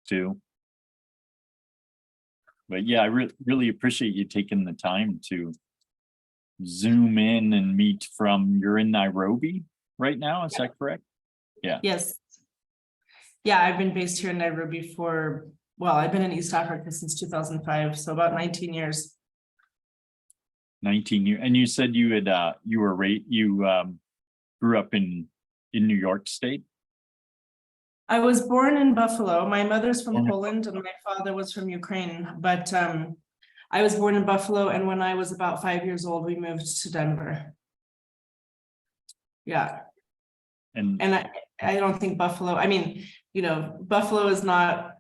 too. But yeah, I really appreciate you taking the time to Zoom in and meet from, you're in Nairobi right now, is that correct? Yeah. Yes. Yeah, I've been based here in Nairobi for, well, I've been in East Africa since 2005, so about 19 years. 19 years. And you said you had grew up in New York State? I was born in Buffalo. My mother's from Poland and my father was from Ukraine, but I was born in Buffalo, and when I was about 5 years old, we moved to Denver. Yeah. And I don't think Buffalo, I mean, you know, Buffalo is not,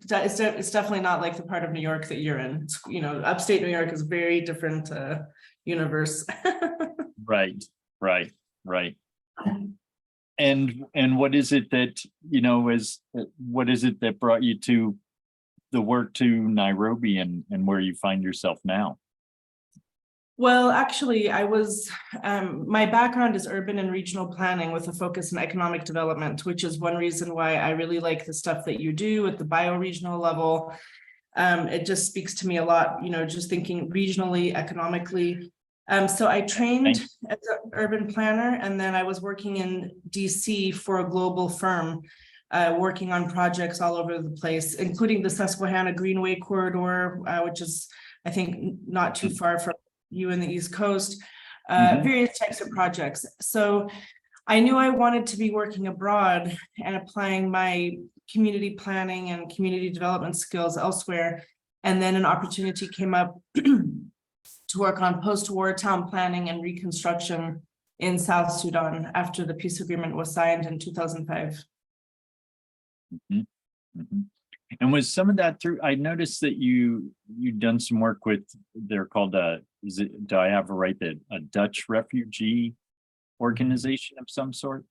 it's definitely not like the part of New York that you're in. It's, you know, upstate New York is a very different universe. Right. And what is it that, you know, what is it that brought you to the work to Nairobi and where you find yourself now? Well, actually, I was, my background is urban and regional planning with a focus on economic development, which is one reason why I really like the stuff that you do at the bioregional level. It just speaks to me a lot, you know, just thinking regionally, economically. So I trained as an urban planner, and then I was working in DC for a global firm, working on projects all over the place, including the Susquehanna Greenway corridor, which is, I think, not too far from you in the East Coast, various types of projects. So I knew I wanted to be working abroad and applying my community planning and community development skills elsewhere. And then an opportunity came up to work on post-war town planning and reconstruction in South Sudan after the peace agreement was signed in 2005. And was some of that through, I noticed that you've done some work with, they're called do I have a right, that a Dutch refugee organization of some sort?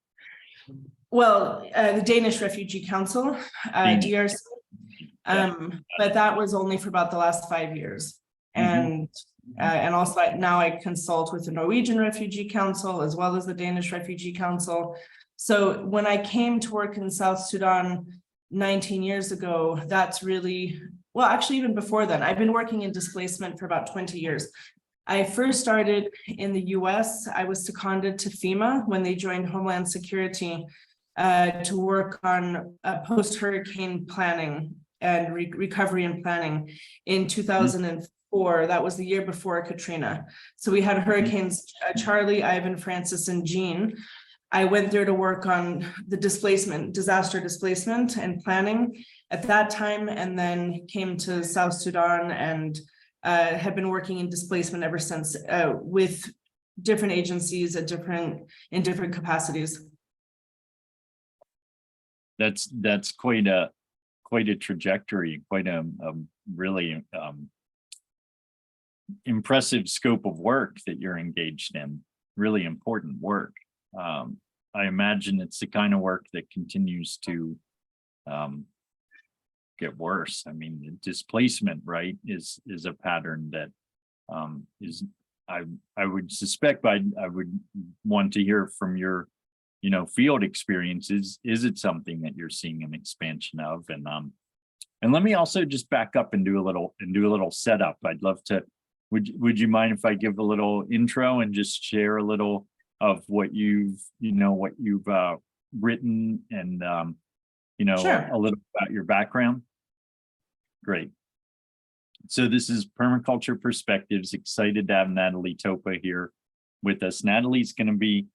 Well, the Danish Refugee Council, DRC, but that was only for about the last 5 years. And also now I consult with the Norwegian Refugee Council as well as the Danish Refugee Council. So when I came to work in South Sudan 19 years ago, that's really, well, actually even before then, I've been working in displacement for about 20 years. I first started in the US. I was seconded to FEMA when they joined Homeland Security to work on post-hurricane planning and recovery and planning in 2004. That was the year before Katrina. So we had hurricanes Charlie, Ivan, Francis, and Jean. I went there to work on the disaster displacement and planning at that time, and then came to South Sudan and have been working in displacement ever since with different agencies in different capacities. That's quite a trajectory, quite a really impressive scope of work that you're engaged in. Really important work. I imagine it's the kind of work that continues to get worse. I mean, displacement, right, is a pattern that is, I would suspect, I would want to hear from your, you know, field experiences. Is it something that you're seeing an expansion of? And let me also just back up and do a little setup. I'd love to. Would you mind if I give a little intro and just share a little of what you've written and Sure. a little about your background? Great. So this is Permaculture Perspectives. Excited to have Natalie Topa here with us. Natalie's going to be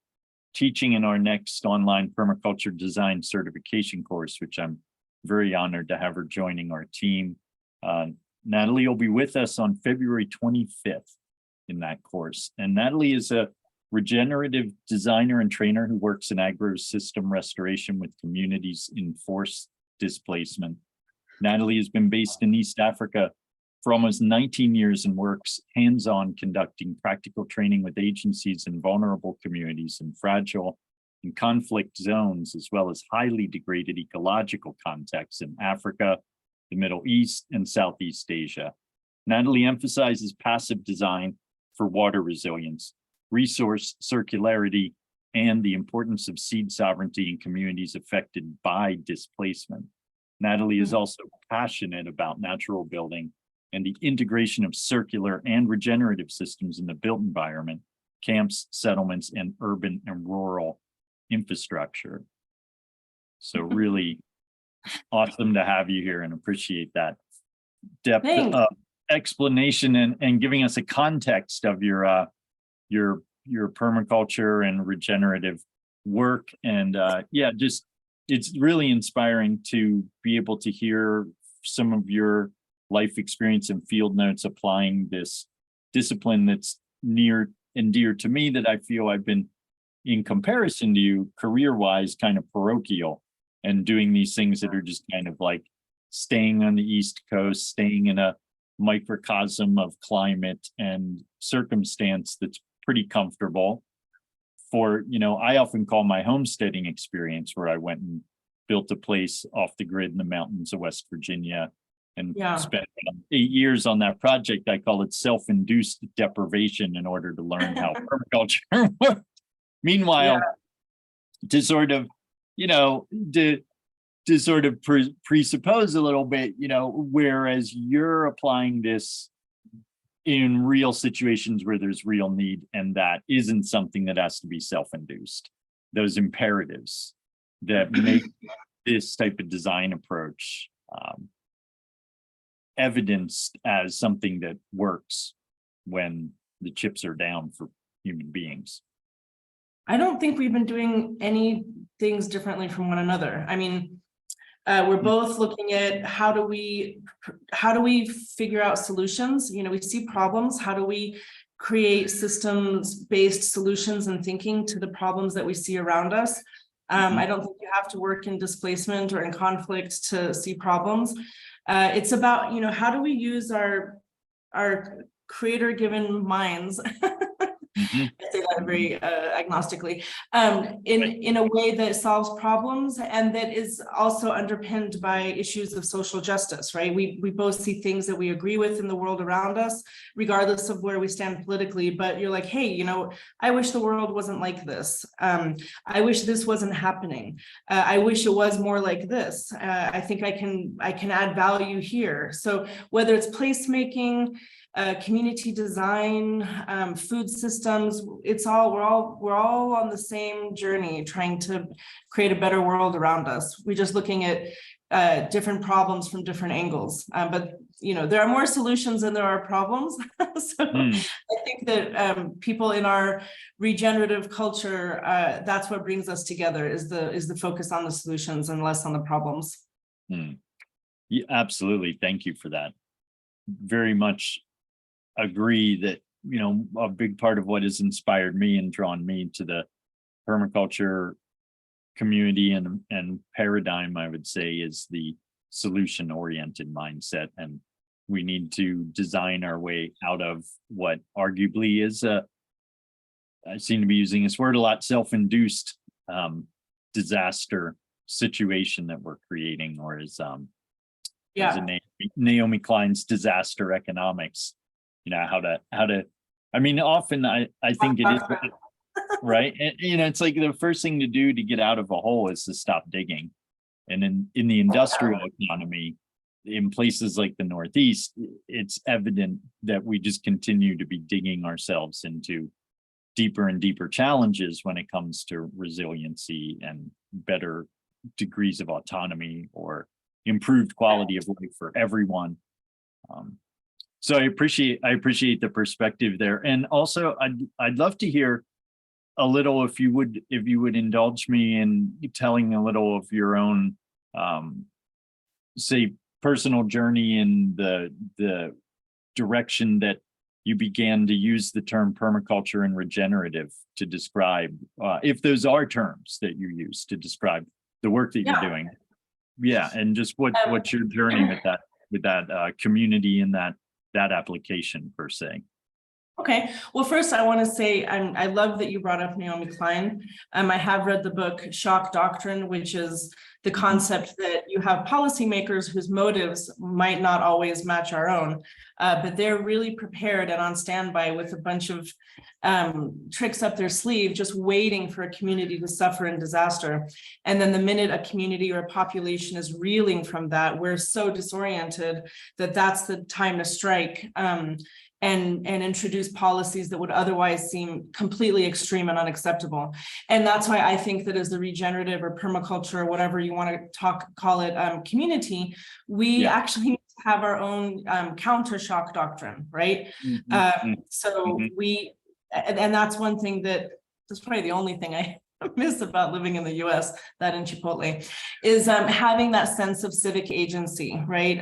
teaching in our next online permaculture design certification course, which I'm very honored to have her joining our team. Natalie will be with us on February 25th in that course. And Natalie is a regenerative designer and trainer who works in agro-system restoration with communities in forced displacement. Natalie has been based in East Africa for almost 19 years and works hands-on conducting practical training with agencies in vulnerable communities in fragile and conflict zones, as well as highly degraded ecological contexts in Africa, the Middle East, and Southeast Asia. Natalie emphasizes passive design for water resilience, resource circularity, and the importance of seed sovereignty in communities affected by displacement. Natalie is also passionate about natural building and the integration of circular and regenerative systems in the built environment, camps, settlements, and urban and rural infrastructure. So really awesome to have you here and appreciate that depth of explanation and giving us a context of your permaculture and regenerative work. And yeah, just it's really inspiring to be able to hear some of your life experience and field notes applying this discipline that's near and dear to me, that I feel I've been, in comparison to you, career-wise, kind of parochial, and doing these things that are just kind of like staying on the East Coast, staying in a microcosm of climate and circumstance that's pretty comfortable. For, you know, I often call my homesteading experience, where I went and built a place off the grid in the mountains of West Virginia and spent 8 years on that project. I call it self-induced deprivation in order to learn how permaculture works. Meanwhile, to sort of, you know, to sort of presuppose a little bit, you know, whereas you're applying this in real situations where there's real need, and that isn't something that has to be self-induced. Those imperatives that make this type of design approach evidenced as something that works when the chips are down for human beings. I don't think we've been doing any things differently from one another. I mean, we're both looking at how do we figure out solutions? You know, we see problems. How do we create systems-based solutions and thinking to the problems that we see around us? I don't think you have to work in displacement or in conflict to see problems. It's about, you know, how do we use our creator-given minds I say that very agnostically, in a way that solves problems and that is also underpinned by issues of social justice, right? We both see things that we agree with in the world around us, regardless of where we stand politically, but you're like, hey, you know, I wish the world wasn't like this. I wish this wasn't happening. I wish it was more like this. I think I can add value here. So whether it's placemaking, community design, food systems, we're all on the same journey trying to create a better world around us. We're just looking at different problems from different angles. But you know, there are more solutions than there are problems. So I think that people in our regenerative culture, that's what brings us together, is the focus on the solutions and less on the problems. Yeah, absolutely. Thank you for that. Very much agree that, you know, a big part of what has inspired me and drawn me to the permaculture community and paradigm, I would say, is the solution-oriented mindset. And we need to design our way out of what arguably is I seem to be using this word a lot, self-induced disaster situation that we're creating, or is Naomi Klein's disaster economics. You know, how to, I mean, often I think it is, right? And, you know, it's like the first thing to do to get out of a hole is to stop digging. And in the industrial economy, in places like the Northeast, it's evident that we just continue to be digging ourselves into deeper and deeper challenges when it comes to resiliency and better degrees of autonomy or improved quality of life for everyone. So I appreciate the perspective there. And also I'd love to hear a little, if you would indulge me in telling a little of your own say personal journey in the direction that you began to use the term permaculture and regenerative to describe, if those are terms that you use to describe the work that you're doing. Yeah, and just what's your journey with that community and that application per se. Okay, well, first I want to say I love that you brought up Naomi Klein. I have read the book Shock Doctrine, which is the concept that you have policymakers whose motives might not always match our own, but they're really prepared and on standby with a bunch of tricks up their sleeve, just waiting for a community to suffer in disaster. And then the minute a community or a population is reeling from that, we're so disoriented that that's the time to strike. And introduce policies that would otherwise seem completely extreme and unacceptable. And that's why I think that as the regenerative or permaculture or whatever you want to call it, community, we actually need to have our own counter shock doctrine, right? And that's one thing that's probably the only thing I miss about living in the US, that in Chipotle, is having that sense of civic agency, right?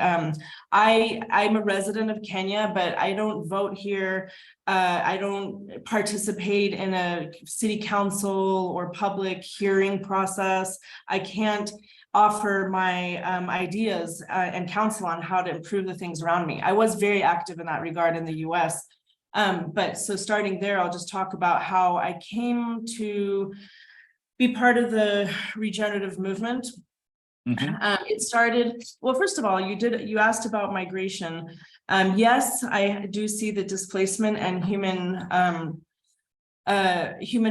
I'm a resident of Kenya, but I don't vote here. I don't participate in a city council or public hearing process. I can't offer my ideas and counsel on how to improve the things around me. I was very active in that regard in the US. But so starting there, I'll just talk about how I came to be part of the regenerative movement. It started, well, first of all, you asked about migration. Yes, I do see that displacement and human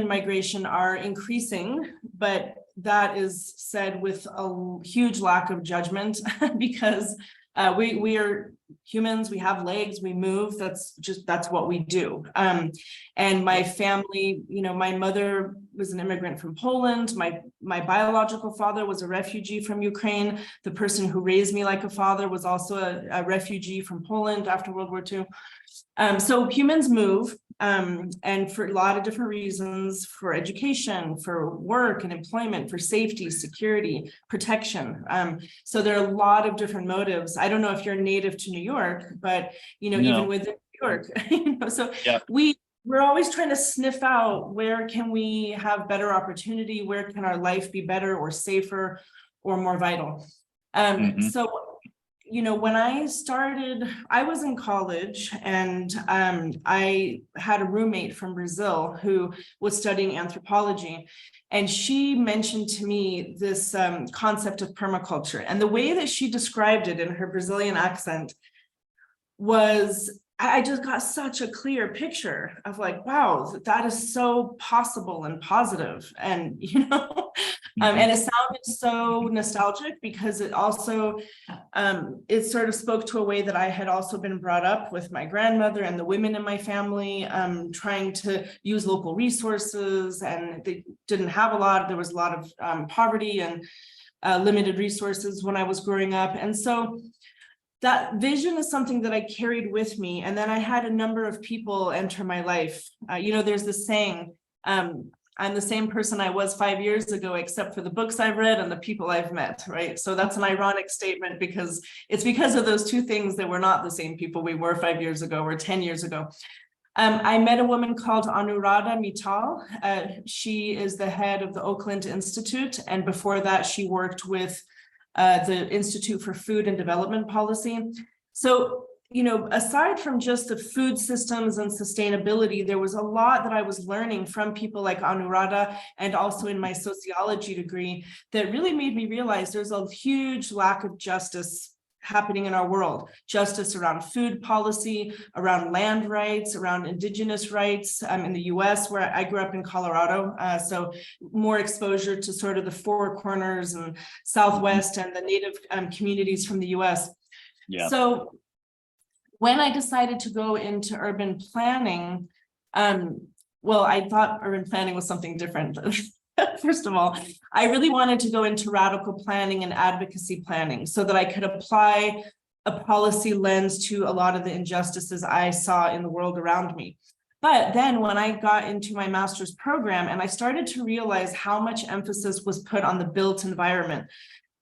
migration are increasing, but that is said with a huge lack of judgment because we are humans, we have legs, we move, that's what we do. And my family, my mother was an immigrant from Poland. My biological father was a refugee from Ukraine. The person who raised me like a father was also a refugee from Poland after World War II. So humans move, and for a lot of different reasons, for education, for work and employment, for safety, security, protection. So there are a lot of different motives. I don't know if you're native to New York, but even within New York, so we're always trying to sniff out where can we have better opportunity, where can our life be better or safer or more vital. So when I started, I was in college and I had a roommate from Brazil who was studying anthropology. And she mentioned to me this concept of permaculture. And the way that she described it in her Brazilian accent was, I just got such a clear picture of like, wow, that is so possible and positive. And, and it sounded so nostalgic because it also, it sort of spoke to a way that I had also been brought up with my grandmother and the women in my family, trying to use local resources, and they didn't have a lot. There was a lot of poverty and limited resources when I was growing up. And so that vision is something that I carried with me. And then I had a number of people enter my life. There's this saying, I'm the same person I was 5 years ago, except for the books I've read and the people I've met, right? So that's an ironic statement because it's because of those two things that we're not the same people we were 5 years ago or 10 years ago. I met a woman called Anuradha Mittal. She is the head of the Oakland Institute. And before that, she worked with the Institute for Food and Development Policy. So, aside from just the food systems and sustainability, there was a lot that I was learning from people like Anuradha and also in my sociology degree that really made me realize there's a huge lack of justice happening in our world. Justice around food policy, around land rights, around indigenous rights in the US, where I grew up in Colorado. So more exposure to sort of the Four Corners and Southwest and the native communities from the US. So when I decided to go into urban planning, I thought urban planning was something different. First of all, I really wanted to go into radical planning and advocacy planning so that I could apply a policy lens to a lot of the injustices I saw in the world around me. But then when I got into my master's program and I started to realize how much emphasis was put on the built environment,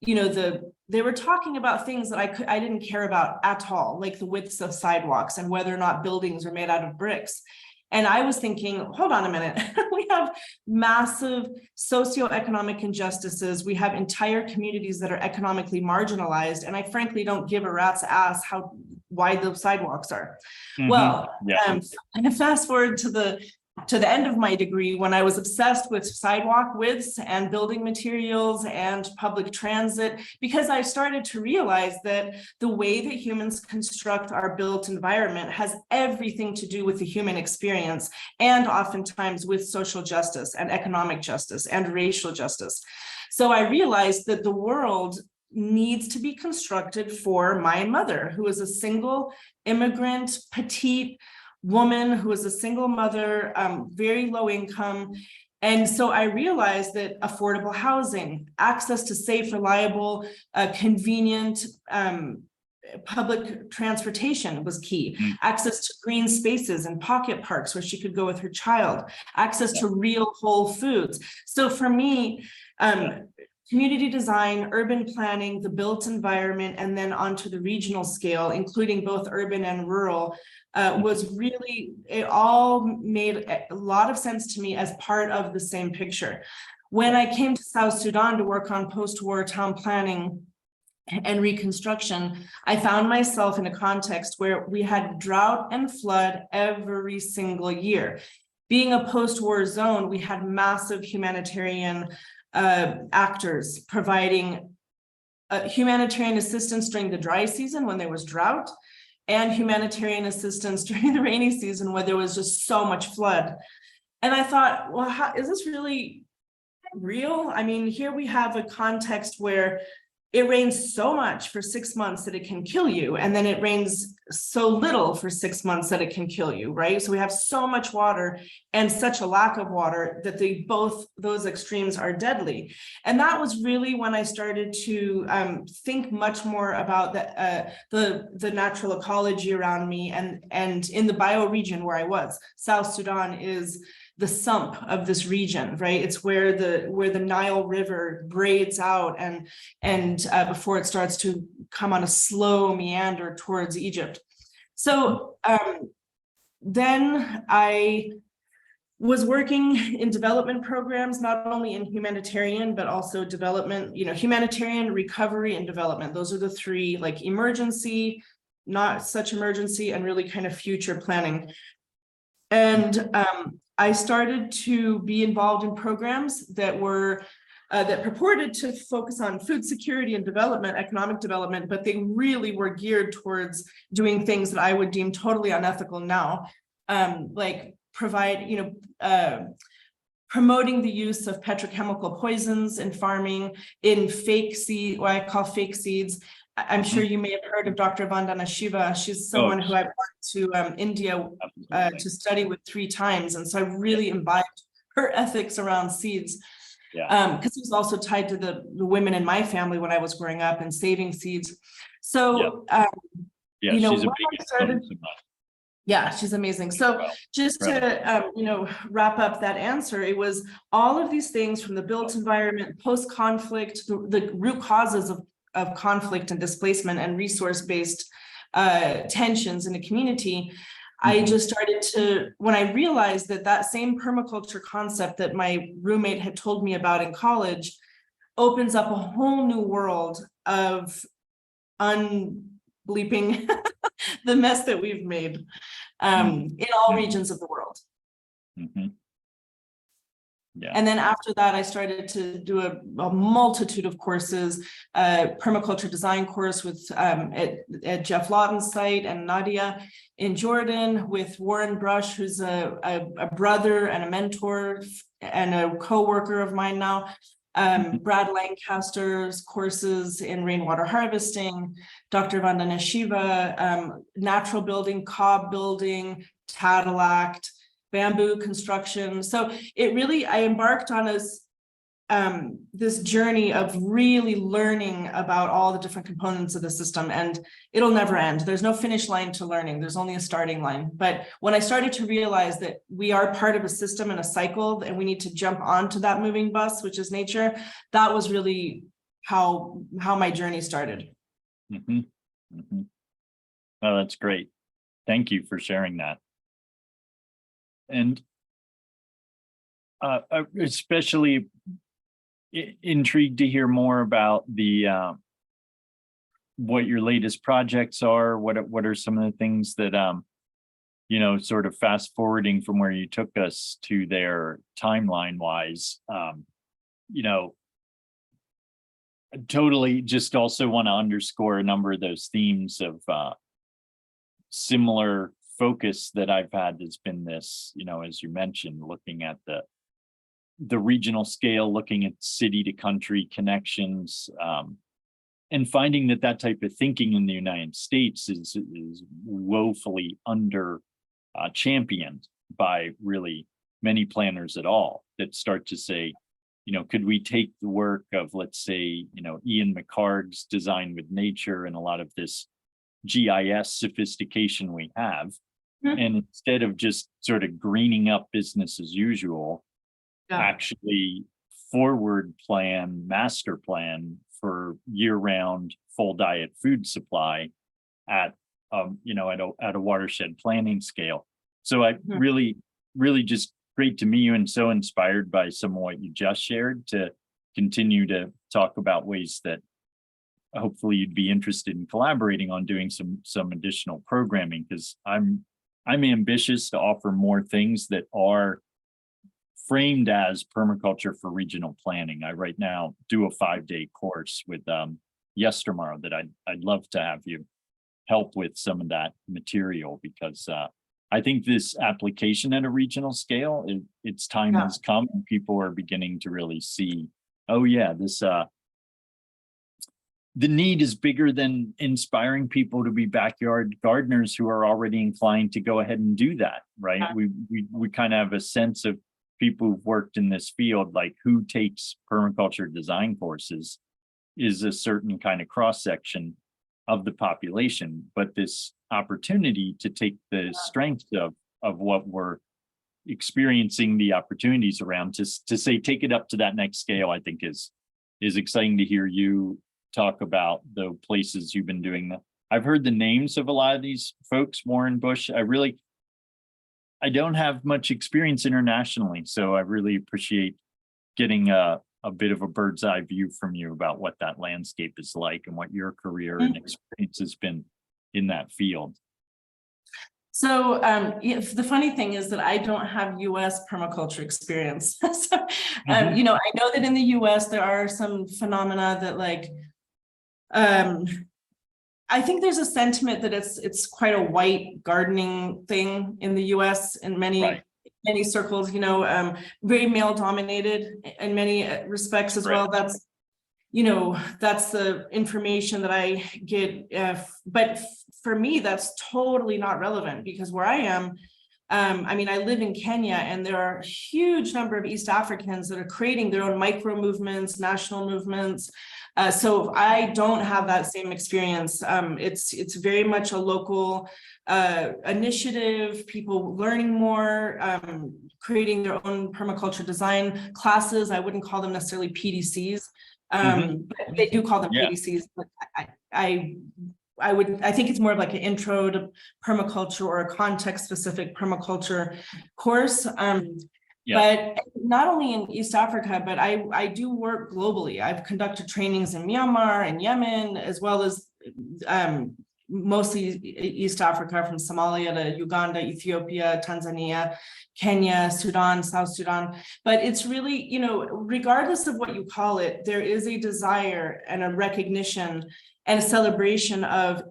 they were talking about things that I didn't care about at all, like the widths of sidewalks and whether or not buildings are made out of bricks. And I was thinking, hold on a minute, we have massive socioeconomic injustices. We have entire communities that are economically marginalized. And I frankly don't give a rat's ass how wide those sidewalks are. Mhm. Well, Yeah. and fast forward to the end of my degree, when I was obsessed with sidewalk widths and building materials and public transit, because I started to realize that the way that humans construct our built environment has everything to do with the human experience, and oftentimes with social justice and economic justice and racial justice. So I realized that the world needs to be constructed for my mother, who is a single immigrant, petite woman who is a single mother, very low income. And so I realized that affordable housing, access to safe, reliable, convenient public transportation was key, access to green spaces and pocket parks where she could go with her child, access to real whole foods. So for me, community design, urban planning, the built environment, and then onto the regional scale, including both urban and rural, was really, it all made a lot of sense to me as part of the same picture. When I came to South Sudan to work on post-war town planning and reconstruction, I found myself in a context where we had drought and flood every single year. Being a post-war zone, we had massive humanitarian actors providing humanitarian assistance during the dry season when there was drought, and humanitarian assistance during the rainy season where there was just so much flood. And I thought, well, how, is this really real? I mean, here we have a context where it rains so much for 6 months that it can kill you, and then it rains so little for 6 months that it can kill you, right? So we have so much water and such a lack of water that both those extremes are deadly. And that was really when I started to think much more about the natural ecology around me, and in the bioregion where I was. South Sudan is the sump of this region, right? It's where the Nile River braids out and before it starts to come on a slow meander towards Egypt. So then I was working in development programs, not only in humanitarian, but also development, humanitarian, recovery, and development. Those are the three, like emergency, not such emergency, and really kind of future planning. And I started to be involved in programs that were that purported to focus on food security and development, economic development, but they really were geared towards doing things that I would deem totally unethical now, like promoting the use of petrochemical poisons in farming, in fake seed, what I call fake seeds. I'm sure you may have heard of Dr. Vandana Shiva. She's someone who I've went to India to study with 3 times. And so I really imbibed her ethics around seeds. Because it was also tied to the women in my family when I was growing up and saving seeds. So, she's a big she's amazing. So just to, wrap up that answer, it was all of these things from the built environment, post-conflict, the root causes of conflict and displacement and resource-based tensions in a community. I just started to, when I realized that same permaculture concept that my roommate had told me about in college opens up a whole new world of unbleeping the mess that we've made in all regions of the world. And then after that, I started to do a multitude of courses, permaculture design course with at Jeff Lawton's site and Nadia in Jordan, with Warren Brush, who's a brother and a mentor and a co-worker of mine now. Brad Lancaster's courses in rainwater harvesting, Dr. Vandana Shiva, natural building, cob building, Tadalact, bamboo construction. So it really, I embarked on this journey of really learning about all the different components of the system, and it'll never end. There's no finish line to learning. There's only a starting line. But when I started to realize that we are part of a system and a cycle, and we need to jump onto that moving bus, which is nature, that was really how my journey started. Oh, that's great. Thank you for sharing that. And especially intrigued to hear more about the what your latest projects are. What are some of the things that sort of fast forwarding from where you took us to there timeline wise, totally just also want to underscore a number of those themes of similar focus that I've had has been this, as you mentioned, looking at the regional scale, looking at city to country connections, and finding that type of thinking in the United States is woefully under championed by really many planners at all, that start to say, could we take the work of, let's say, Ian McHarg's Design with Nature and a lot of this GIS sophistication we have, and instead of just sort of greening up business as usual, actually forward plan, master plan for year-round full diet food supply at a watershed planning scale. So I really just great to meet you, and so inspired by some of what you just shared to continue to talk about ways that hopefully you'd be interested in collaborating on doing some additional programming, because I'm ambitious to offer more things that are framed as permaculture for regional planning. I right now do a 5-day course with Tomorrow that I'd love to have you help with some of that material, because I think this application at a regional scale, its time has come, and people are beginning to really see, oh yeah, this the need is bigger than inspiring people to be backyard gardeners who are already inclined to go ahead and do that, right? We kind of have a sense of people who've worked in this field, like who takes permaculture design courses is a certain kind of cross section of the population, but this opportunity to take the strength of what we're experiencing, the opportunities around, to say take it up to that next scale, I think is exciting to hear you talk about the places you've been doing that. I've heard the names of a lot of these folks, Warren Bush. I don't have much experience internationally, so I really appreciate getting a bit of a bird's eye view from you about what that landscape is like and what your career and experience has been in that field. So the funny thing is that I don't have US permaculture experience. So, I know that in the US there are some phenomena that I think there's a sentiment that it's quite a white gardening thing in the US in many circles, very male dominated in many respects as well. That's the information that I get. But for me, that's totally not relevant, because where I am, I live in Kenya, and there are a huge number of East Africans that are creating their own micro movements, national movements. So I don't have that same experience. It's very much a local initiative, people learning more, creating their own permaculture design classes. I wouldn't call them necessarily PDCs. But they do call them PDCs, but I think it's more of like an intro to permaculture or a context specific permaculture course. But not only in East Africa, but I do work globally. I've conducted trainings in Myanmar and Yemen, as well as mostly East Africa, from Somalia to Uganda, Ethiopia, Tanzania, Kenya, Sudan, South Sudan. But it's really, regardless of what you call it, there is a desire and a recognition and a celebration of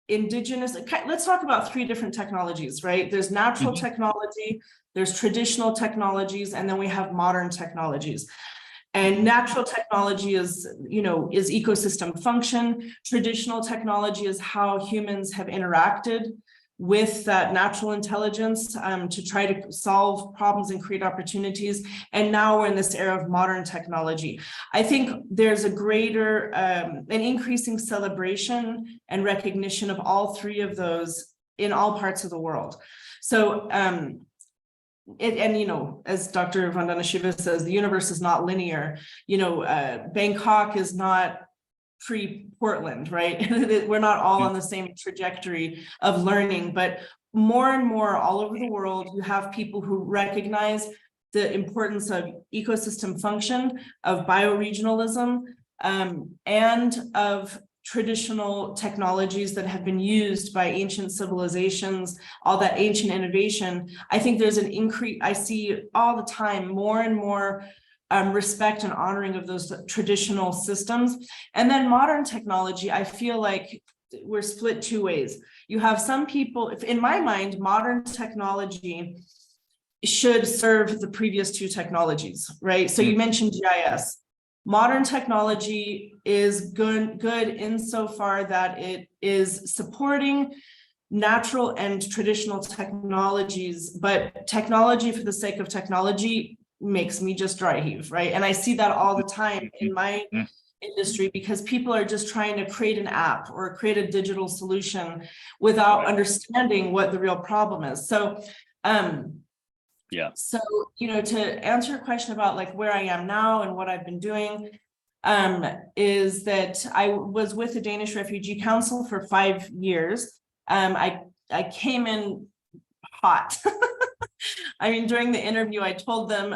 indigenous. Let's talk about 3 different technologies, right? There's natural technology, there's traditional technologies, and then we have modern technologies. And natural technology is ecosystem function. Traditional technology is how humans have interacted with that natural intelligence to try to solve problems and create opportunities. And now we're in this era of modern technology. I think there's a greater, an increasing celebration and recognition of all 3 of those in all parts of the world. So, as Dr. Vandana Shiva says, the universe is not linear. Bangkok is not pre-Portland, right? We're not all on the same trajectory of learning, but more and more all over the world, you have people who recognize the importance of ecosystem function, of bioregionalism, and of traditional technologies that have been used by ancient civilizations, all that ancient innovation, I think there's an increase. I see all the time more and more respect and honoring of those traditional systems. And then modern technology, I feel like we're split two ways. You have some people, in my mind, modern technology should serve the previous two technologies, right? So you mentioned GIS. Modern technology is good insofar that it is supporting natural and traditional technologies, but technology for the sake of technology makes me just dry heave, right? And I see that all the time in my industry, because people are just trying to create an app or create a digital solution without understanding what the real problem is. So so, to answer your question about like where I am now and what I've been doing, is that I was with the Danish Refugee Council for 5 years. I came in hot. I mean, during the interview, I told them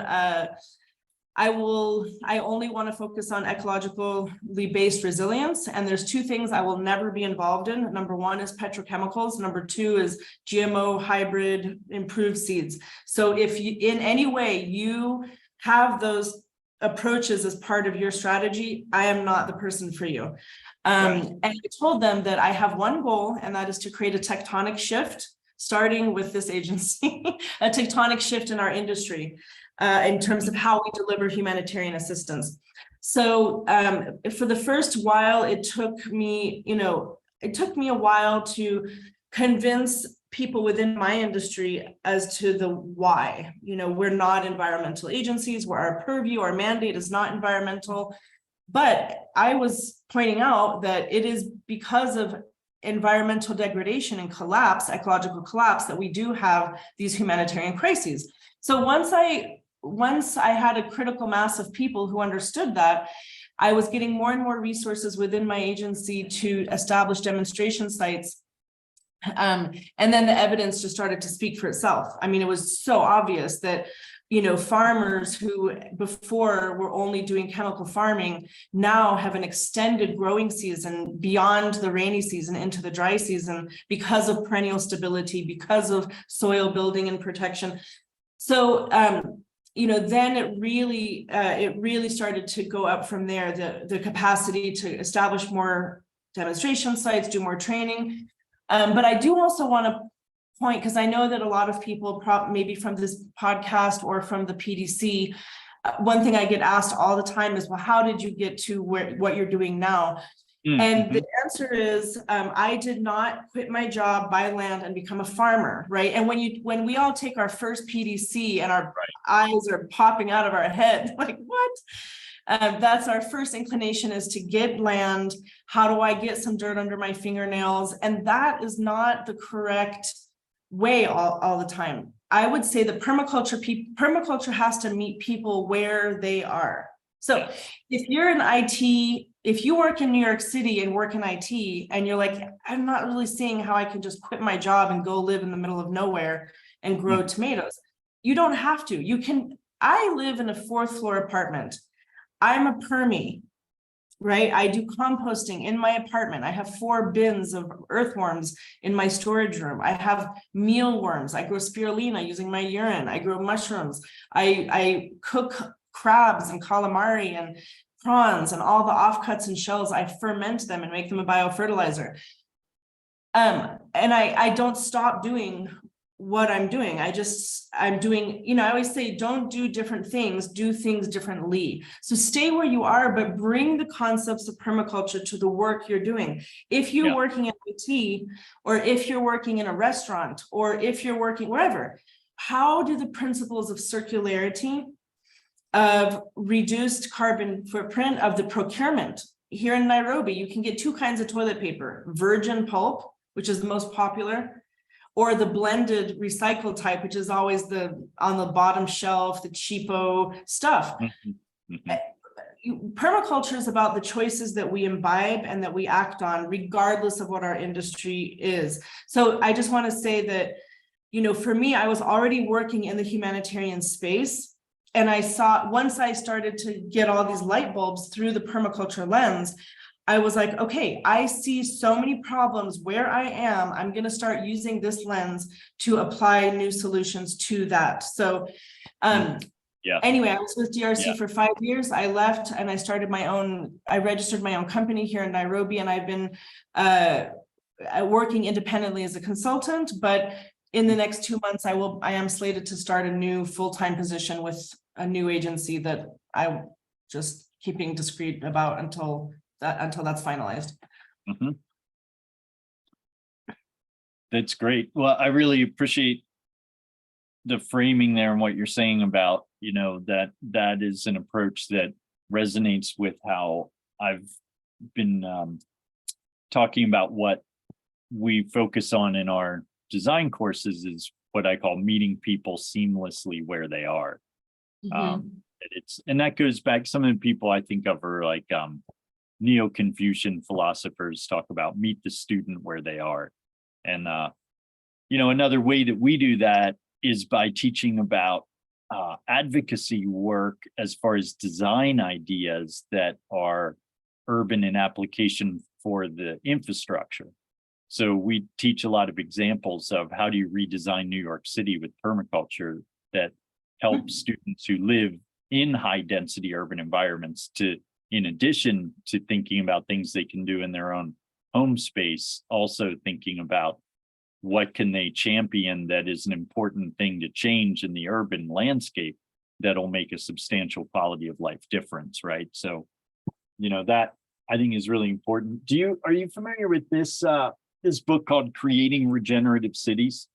I only want to focus on ecologically based resilience. And there's two things I will never be involved in. Number one is petrochemicals. Number two is GMO, hybrid, improved seeds. So if you, in any way you have those approaches as part of your strategy, I am not the person for you. And I told them that I have one goal, and that is to create a tectonic shift, starting with this agency, a tectonic shift in our industry. In terms of how we deliver humanitarian assistance. So for the first while, it took me a while to convince people within my industry as to the why. We're not environmental agencies, where our purview, our mandate is not environmental. But I was pointing out that it is because of environmental degradation and collapse, ecological collapse, that we do have these humanitarian crises. So once I had a critical mass of people who understood that, I was getting more and more resources within my agency to establish demonstration sites. And then the evidence just started to speak for itself. I mean, it was so obvious that, farmers who before were only doing chemical farming now have an extended growing season beyond the rainy season into the dry season because of perennial stability, because of soil building and protection. So, then it really started to go up from there, the capacity to establish more demonstration sites, do more training. But I do also want to point, because I know that a lot of people, maybe from this podcast or from the PDC, one thing I get asked all the time is, well, how did you get to what you're doing now? And the answer is, I did not quit my job, buy land, and become a farmer, right? And when we all take our first PDC and our eyes are popping out of our head, like, what? That's our first inclination, is to get land. How do I get some dirt under my fingernails? And that is not the correct way all the time. I would say that permaculture has to meet people where they are. So if you're in IT, if you work in New York City and work in IT, and you're like, I'm not really seeing how I can just quit my job and go live in the middle of nowhere and grow tomatoes. You don't have to. You can. I live in a 4th floor apartment. I'm a permie, right? I do composting in my apartment. I have 4 bins of earthworms in my storage room. I have mealworms. I grow spirulina using my urine. I grow mushrooms. I cook crabs and calamari and prawns and all the offcuts and shells. I ferment them and make them a biofertilizer. And I don't stop doing what I'm doing. I'm doing, I always say, don't do different things, do things differently. So stay where you are, but bring the concepts of permaculture to the work you're doing. If you're working in IT, or if you're working in a restaurant, or if you're working wherever, how do the principles of circularity, of reduced carbon footprint, of the procurement? Here in Nairobi, you can get 2 kinds of toilet paper: virgin pulp, which is the most popular, or the blended recycled type, which is always on the bottom shelf, the cheapo stuff. Permaculture is about the choices that we imbibe and that we act on, regardless of what our industry is. So I just want to say that, for me, I was already working in the humanitarian space. And I saw, once I started to get all these light bulbs through the permaculture lens, I was like, okay, I see so many problems where I am. I'm going to start using this lens to apply new solutions to that. So, anyway, I was with DRC for 5 years. I left and I started I registered my own company here in Nairobi, and I've been working independently as a consultant, but in the next 2 months, I am slated to start a new full-time position with a new agency that I'm just keeping discreet about until that's finalized. Mm-hmm. That's great. Well, I really appreciate the framing there and what you're saying about, that is an approach that resonates with how I've been talking about what we focus on in our design courses is what I call meeting people seamlessly where they are. Mm-hmm. And that goes back, some of the people I think of are like Neo-Confucian philosophers talk about meet the student where they are. And, another way that we do that is by teaching about advocacy work as far as design ideas that are urban in application for the infrastructure. So we teach a lot of examples of how do you redesign New York City with permaculture that help students who live in high density urban environments to, in addition to thinking about things they can do in their own home space, also thinking about what can they champion that is an important thing to change in the urban landscape that'll make a substantial quality of life difference, right? So, that I think is really important. Are you familiar with this book called Creating Regenerative Cities?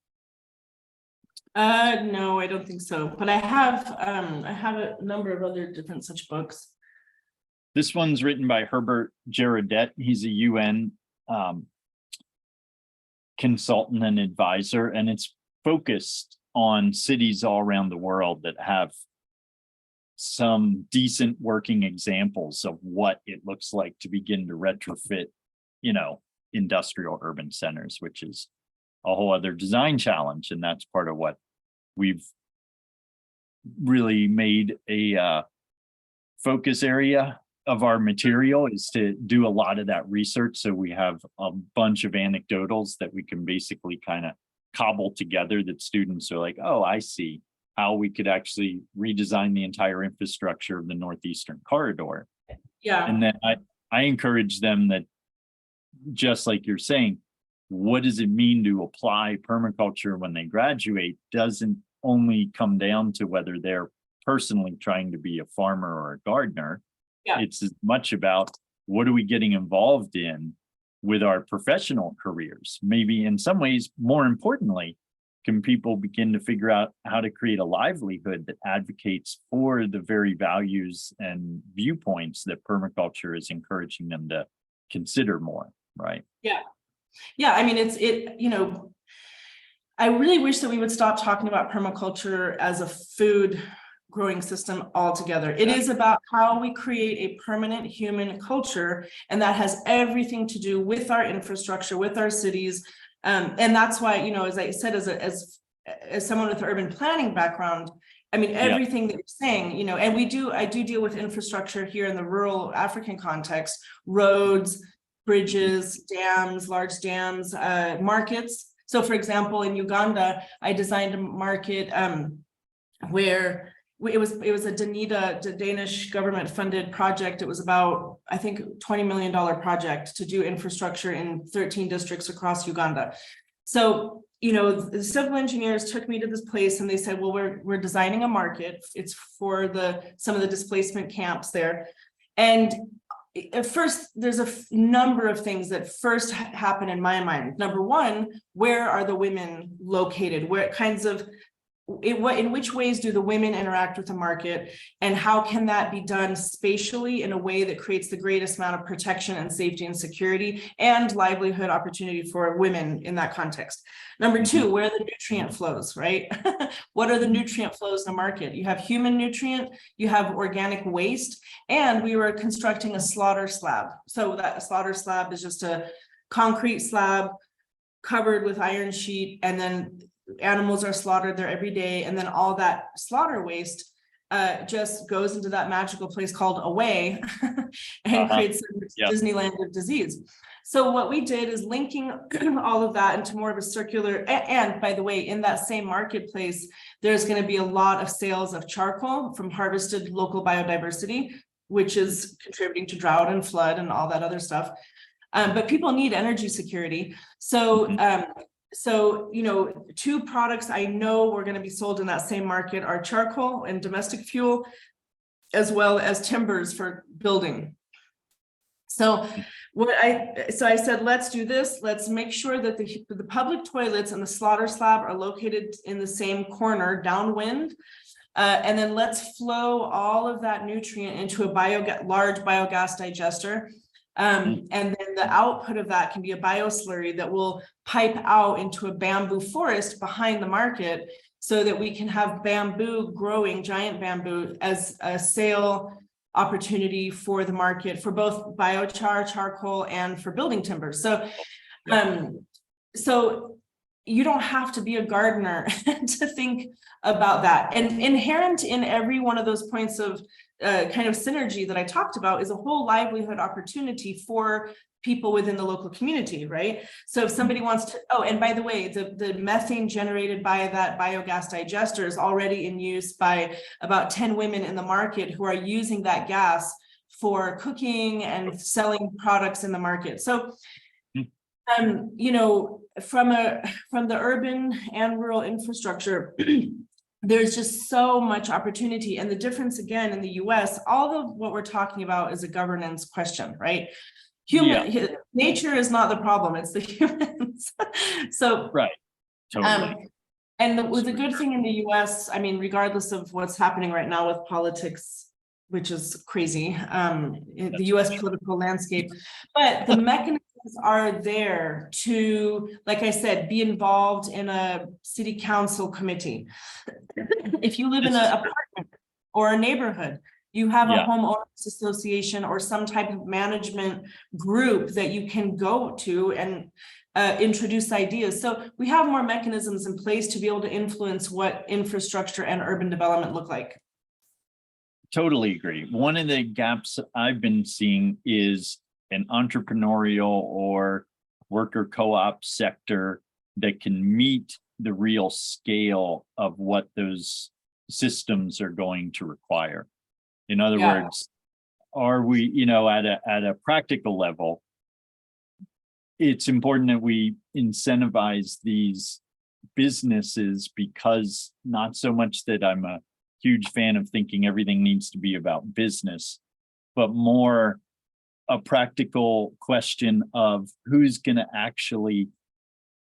No, I don't think so, but I have a number of other different such books. This one's written by Herbert Gerardet. He's a UN consultant and advisor, and it's focused on cities all around the world that have some decent working examples of what it looks like to begin to retrofit, industrial urban centers, which is a whole other design challenge. And that's part of what we've really made a focus area of our material, is to do a lot of that research. So we have a bunch of anecdotals that we can basically kind of cobble together that students are like, oh, I see how we could actually redesign the entire infrastructure of the Northeastern Corridor. Yeah. And then I encourage them that, just like you're saying, what does it mean to apply permaculture when they graduate doesn't only come down to whether they're personally trying to be a farmer or a gardener. Yeah. It's as much about what are we getting involved in with our professional careers. Maybe in some ways, more importantly, can people begin to figure out how to create a livelihood that advocates for the very values and viewpoints that permaculture is encouraging them to consider more, right? Yeah. Yeah, I mean, I really wish that we would stop talking about permaculture as a food growing system altogether. It is about how we create a permanent human culture, and that has everything to do with our infrastructure, with our cities. And that's why, as I said, as someone with an urban planning background, I mean, everything that you're saying, and I do deal with infrastructure here in the rural African context, roads, bridges, dams, large dams, markets. So for example, in Uganda, I designed a market where it was a Danish government funded project. It was about, I think, $20 million project to do infrastructure in 13 districts across Uganda. So, the civil engineers took me to this place and they said, well, we're designing a market. It's for some of the displacement camps there. And at first, there's a number of things that first happen in my mind. Number one, where are the women located? In which ways do the women interact with the market, and how can that be done spatially in a way that creates the greatest amount of protection and safety and security and livelihood opportunity for women in that context? Number two, where are the nutrient flows, right? What are the nutrient flows in the market? You have human nutrient, you have organic waste, and we were constructing a slaughter slab. So that slaughter slab is just a concrete slab covered with iron sheet, and then animals are slaughtered there every day, and then all that slaughter waste just goes into that magical place called Away and creates a Disneyland of disease. So what we did is linking all of that into more of a circular, and by the way, in that same marketplace, there's going to be a lot of sales of charcoal from harvested local biodiversity, which is contributing to drought and flood and all that other stuff. But people need energy security. So, two products I know we're going to be sold in that same market are charcoal and domestic fuel, as well as timbers for building. So I said, let's do this. Let's make sure that the public toilets and the slaughter slab are located in the same corner downwind. And then let's flow all of that nutrient into a large biogas digester. And then the output of that can be a bioslurry that will pipe out into a bamboo forest behind the market, so that we can have bamboo growing, giant bamboo, as a sale opportunity for the market for both biochar, charcoal, and for building timber. So, so you don't have to be a gardener to think about that. And inherent in every one of those points of kind of synergy that I talked about is a whole livelihood opportunity for people within the local community, right? So if somebody wants to, oh, and by the way, the methane generated by that biogas digester is already in use by about 10 women in the market who are using that gas for cooking and selling products in the market. So, from the urban and rural infrastructure, there's just so much opportunity. And the difference, again, in the US, all of what we're talking about is a governance question, right? Nature is not the problem, it's the humans. So, right. Totally. And the good thing in the US, I mean, regardless of what's happening right now with politics, which is crazy, in the US political landscape, but the mechanisms are there to, like I said, be involved in a city council committee. If you live in an apartment or a neighborhood, you have a homeowners association or some type of management group that you can go to and introduce ideas. So we have more mechanisms in place to be able to influence what infrastructure and urban development look like. Totally agree. One of the gaps I've been seeing is an entrepreneurial or worker co-op sector that can meet the real scale of what those systems are going to require. In other words, are we, at a practical level, it's important that we incentivize these businesses, because not so much that I'm a huge fan of thinking everything needs to be about business, but more a practical question of who's going to actually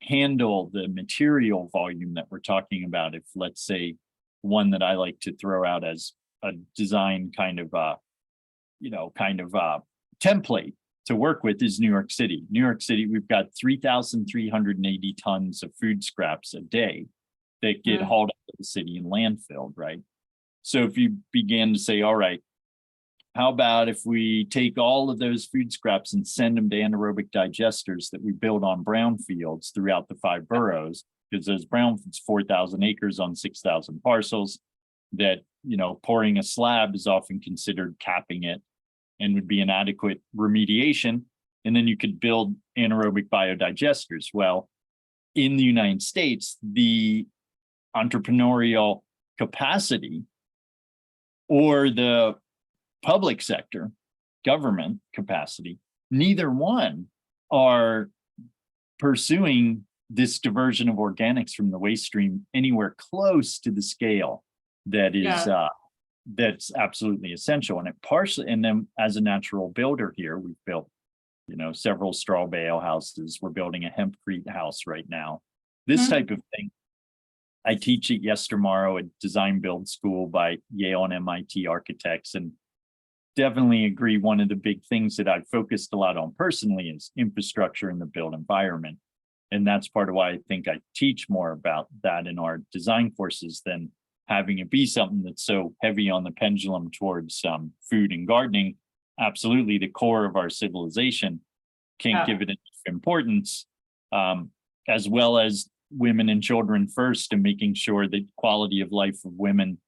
handle the material volume that we're talking about. If, let's say, one that I like to throw out as a design kind of template to work with is New York City. New York City, we've got 3,380 tons of food scraps a day that get hauled out of the city and landfilled, right? So if you began to say, all right, how about if we take all of those food scraps and send them to anaerobic digesters that we build on brownfields throughout the 5 boroughs, because those brownfields, 4,000 acres on 6,000 parcels, that, pouring a slab is often considered capping it and would be inadequate remediation. And then you could build anaerobic biodigesters. Well, in the United States, the entrepreneurial capacity or the public sector, government capacity, neither one are pursuing this diversion of organics from the waste stream anywhere close to the scale that is that's absolutely essential. And it partially, and then as a natural builder here, we've built, several straw bale houses. We're building a hempcrete house right now. This type of thing. I teach at Yes Tomorrow, a design build school by Yale and MIT architects, and definitely agree one of the big things that I've focused a lot on personally is infrastructure in the built environment. And that's part of why I think I teach more about that in our design courses than having it be something that's so heavy on the pendulum towards food and gardening. Absolutely, the core of our civilization, can't give it enough importance, as well as women and children first, and making sure that quality of life of women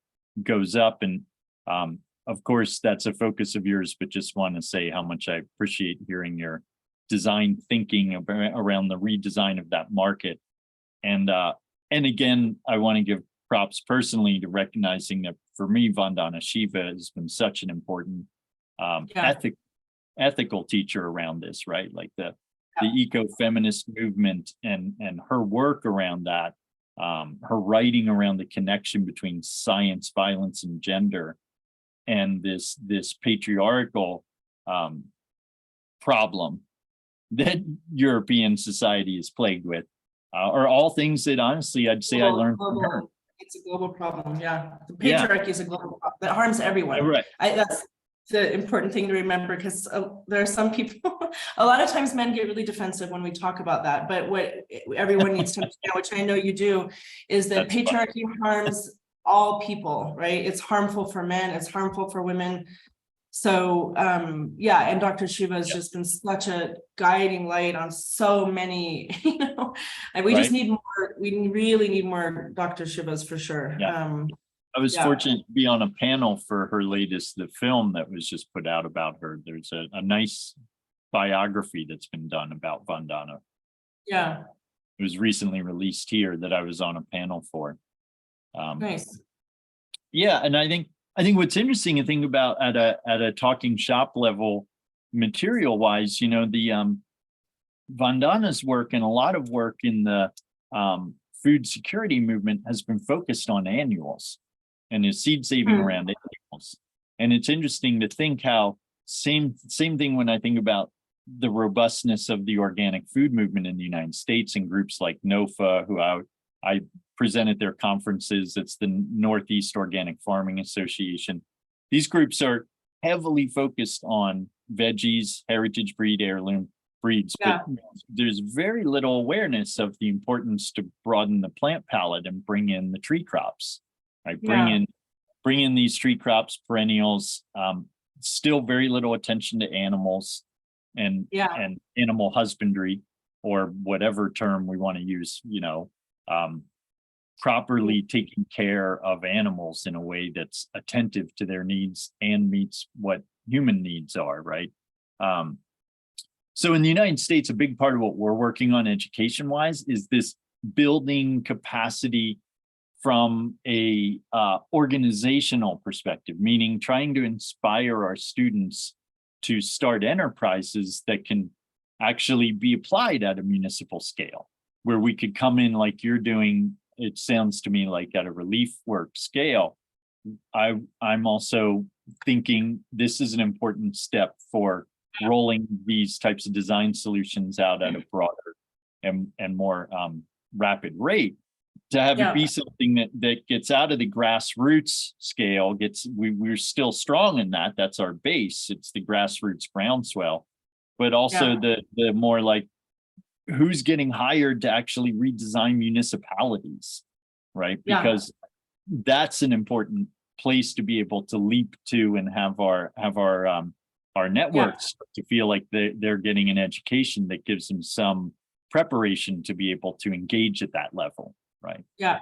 goes up. And Of course, that's a focus of yours, but just want to say how much I appreciate hearing your design thinking around the redesign of that market. And again, I want to give props personally to recognizing that for me, Vandana Shiva has been such an important ethical teacher around this, right? Like the eco-feminist movement and her work around that, her writing around the connection between science, violence, and gender, and this patriarchal problem that European society is plagued with, are all things that honestly I'd say I learned from her. It's a global problem. Yeah, the patriarchy is a global problem that harms everyone. Right. That's the important thing to remember, because there are some people, a lot of times men get really defensive when we talk about that, but what everyone needs to understand, which I know you do, is that patriarchy harms all people, right? It's harmful for men, it's harmful for women. So yeah, and Dr. Shiva has just been such a guiding light on so many, and we just need more, we really need more Dr. Shivas for sure. I was fortunate to be on a panel for her latest, the film that was just put out about her. There's a nice biography that's been done about Vandana. Yeah. It was recently released here that I was on a panel for. Nice. Yeah, and I think what's interesting to think about at a talking shop level, material wise, the Vandana's work and a lot of work in the food security movement has been focused on annuals and is seed saving around annuals. And it's interesting to think how same thing when I think about the robustness of the organic food movement in the United States and groups like NOFA, who I present at their conferences. It's the Northeast Organic Farming Association. These groups are heavily focused on veggies, heritage breed, heirloom breeds, but there's very little awareness of the importance to broaden the plant palette and bring in the tree crops, right? Bring in these tree crops, perennials, still very little attention to animals and animal husbandry, or whatever term we want to use, properly taking care of animals in a way that's attentive to their needs and meets what human needs are, right? So in the United States, a big part of what we're working on education-wise is this building capacity from a organizational perspective, meaning trying to inspire our students to start enterprises that can actually be applied at a municipal scale, where we could come in like you're doing. It sounds to me like at a relief work scale. I'm also thinking this is an important step for rolling these types of design solutions out at a broader and more rapid rate, to have it be something that gets out of the grassroots scale. We're still strong in that. That's our base. It's the grassroots groundswell, but also the more like, who's getting hired to actually redesign municipalities, right? Because that's an important place to be able to leap to and have our networks to feel like they're getting an education that gives them some preparation to be able to engage at that level, right? Yeah.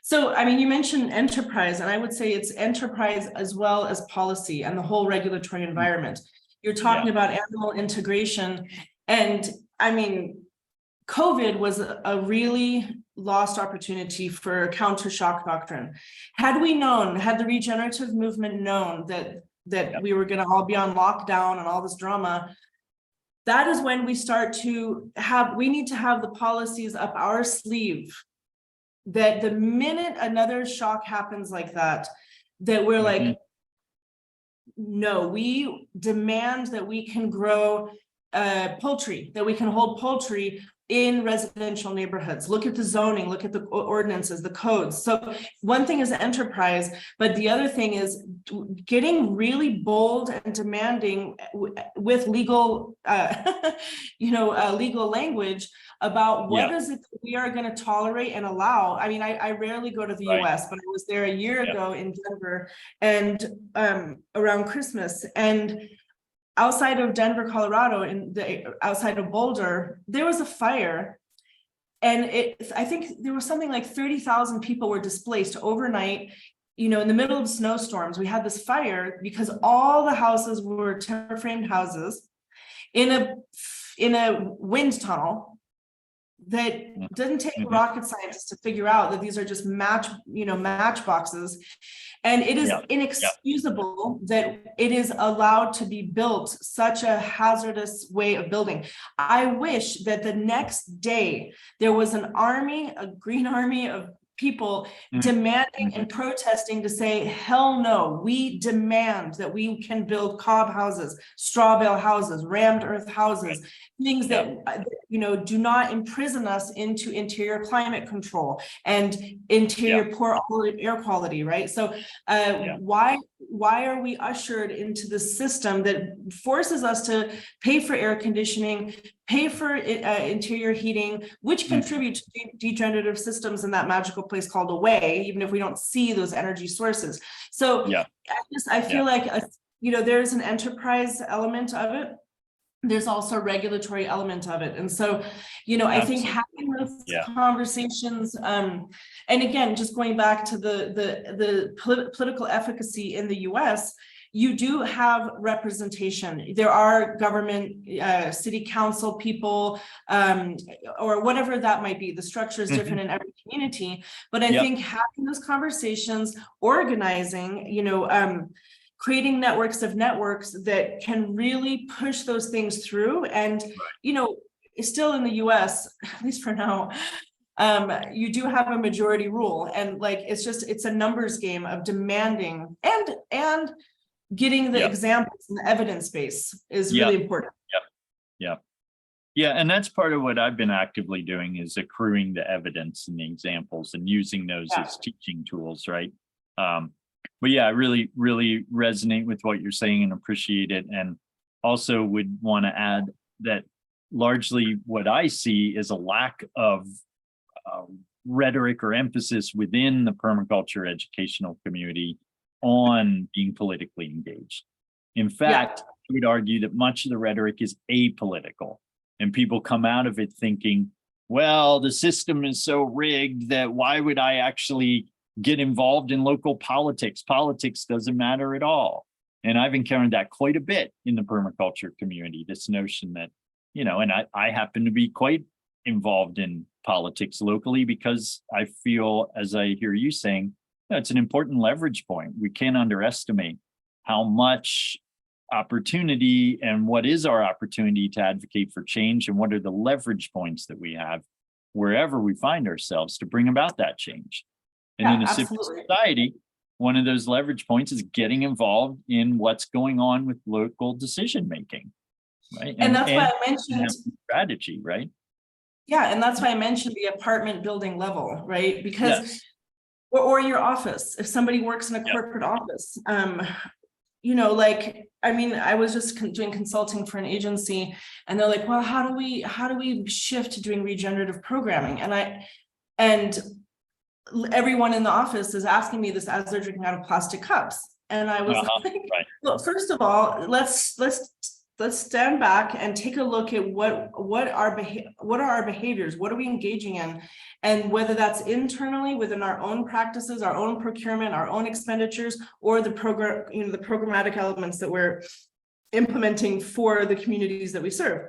So, I mean, you mentioned enterprise, and I would say it's enterprise as well as policy and the whole regulatory environment. You're talking about animal integration, and I mean, COVID was a really lost opportunity for counter shock doctrine. Had the regenerative movement known that we were going to all be on lockdown and all this drama, that is when we start to we need to have the policies up our sleeve, that the minute another shock happens like that we're like, no, we demand that we can grow poultry, that we can hold poultry in residential neighborhoods. Look at the zoning, look at the ordinances, the codes. So one thing is enterprise, but the other thing is getting really bold and demanding with legal, legal language about what is it that we are going to tolerate and allow. I mean, I rarely go to the US, but I was there a year ago in Denver and around Christmas, and outside of Denver, Colorado, outside of Boulder, there was a fire, and I think there was something like 30,000 people were displaced overnight in the middle of snowstorms, we had this fire because all the houses were timber framed houses in a wind tunnel that doesn't take a rocket scientist to figure out that these are just matchboxes. And it is inexcusable that it is allowed to be built such a hazardous way of building. I wish that the next day there was an army, a green army of people demanding and protesting to say, hell no, we demand that we can build cob houses, straw bale houses, rammed earth houses, things that, do not imprison us into interior climate control and interior poor air quality, right? So why are we ushered into the system that forces us to pay for air conditioning, pay for interior heating, which contribute to degenerative systems in that magical place called away, even if we don't see those energy sources. So I feel like, there's an enterprise element of it. There's also a regulatory element of it. And so, I think having those conversations, and again, just going back to the political efficacy in the US, you do have representation. There are government, city council people, or whatever that might be. The structure is different in every community, but I think having those conversations, organizing, creating networks of networks that can really push those things through. And, still in the US, at least for now, you do have a majority rule. And it's a numbers game of demanding and getting the examples and the evidence base is really important. Yeah, and that's part of what I've been actively doing is accruing the evidence and the examples and using those as teaching tools, right? But I really, really resonate with what you're saying and appreciate it. And also would want to add that largely what I see is a lack of rhetoric or emphasis within the permaculture educational community on being politically engaged. In fact, I would argue that much of the rhetoric is apolitical, and people come out of it thinking, well, the system is so rigged that why would I actually get involved in local politics? Politics doesn't matter at all. And I've encountered that quite a bit in the permaculture community, this notion that, and I happen to be quite involved in politics locally because I feel, as I hear you saying, it's an important leverage point. We can't underestimate how much opportunity and what is our opportunity to advocate for change and what are the leverage points that we have wherever we find ourselves to bring about that change. And in a civil society, one of those leverage points is getting involved in what's going on with local decision making, right? And that's why I mentioned strategy, right? Yeah, and that's why I mentioned the apartment building level, right? Because or your office, if somebody works in a corporate office, I was just doing consulting for an agency, and they're like, well, how do we shift to doing regenerative programming? And everyone in the office is asking me this as they're drinking out of plastic cups. And I was like, well, first of all, let's stand back and take a look at what are our behaviors, what are we engaging in, and whether that's internally within our own practices, our own procurement, our own expenditures, or the programmatic elements that we're implementing for the communities that we serve.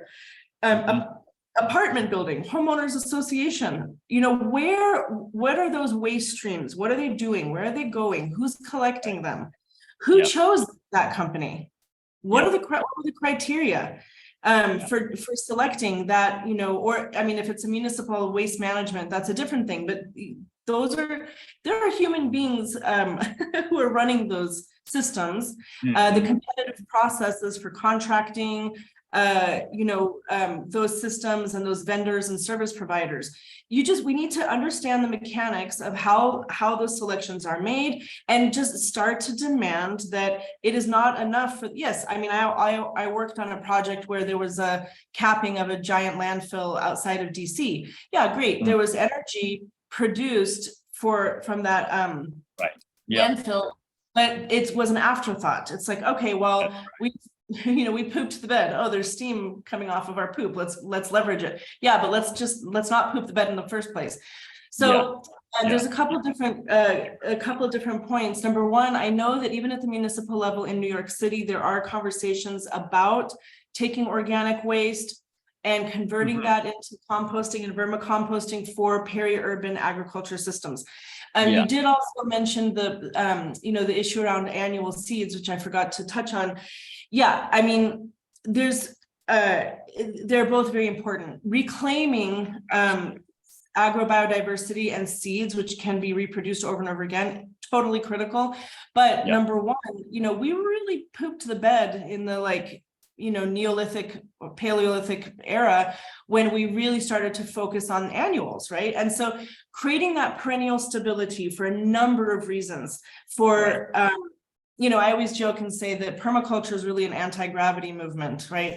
Apartment building, homeowners association, what are those waste streams? What are they doing? Where are they going? Who's collecting them? Who chose that company? What are the criteria for selecting that, if it's a municipal waste management, that's a different thing, but there are human beings who are running those systems, the competitive processes for contracting, those systems and those vendors and service providers. We need to understand the mechanics of how those selections are made and just start to demand that it is not enough for, I worked on a project where there was a capping of a giant landfill outside of DC. Yeah, great. There was energy produced from that landfill, but it was an afterthought. It's like, okay, well, we pooped the bed. Oh, there's steam coming off of our poop. Let's leverage it. Yeah, but let's not poop the bed in the first place. So There's a couple of different points. Number one, I know that even at the municipal level in New York City, there are conversations about taking organic waste and converting that into composting and vermicomposting for peri-urban agriculture systems. You did also mention the the issue around annual seeds, which I forgot to touch on. Yeah, I mean, they're both very important. Reclaiming agrobiodiversity and seeds, which can be reproduced over and over again, totally critical. But number one, we really pooped the bed in the Neolithic or Paleolithic era when we really started to focus on annuals, right? And so creating that perennial stability for a number of reasons I always joke and say that permaculture is really an anti-gravity movement, right?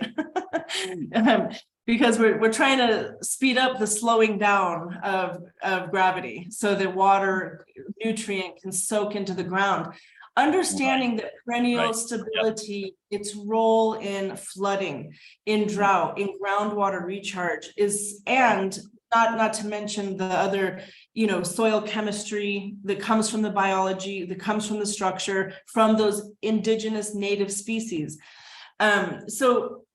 Because we're trying to speed up the slowing down of gravity so that water nutrient can soak into the ground. Understanding that perennial stability, its role in flooding, in drought, in groundwater recharge and not to mention the other, soil chemistry that comes from the biology, that comes from the structure, from those indigenous native species. So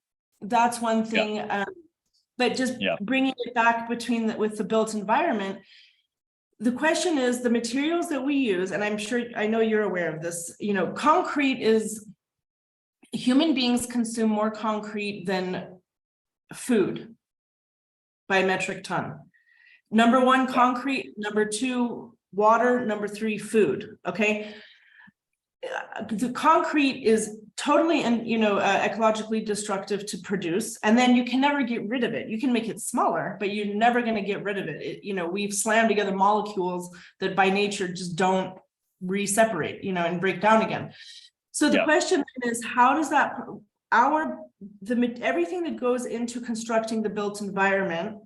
that's one thing. But just bringing it back with the built environment, the question is the materials that we use, and I know you're aware of this, human beings consume more concrete than food by metric ton. Number one, concrete. Number two, water. Number three, food. Okay. The concrete is totally ecologically destructive to produce, and then you can never get rid of it. You can make it smaller, but you're never going to get rid of it. We've slammed together molecules that by nature just don't re-separate, and break down again. So the question is, how does that everything that goes into constructing the built environment,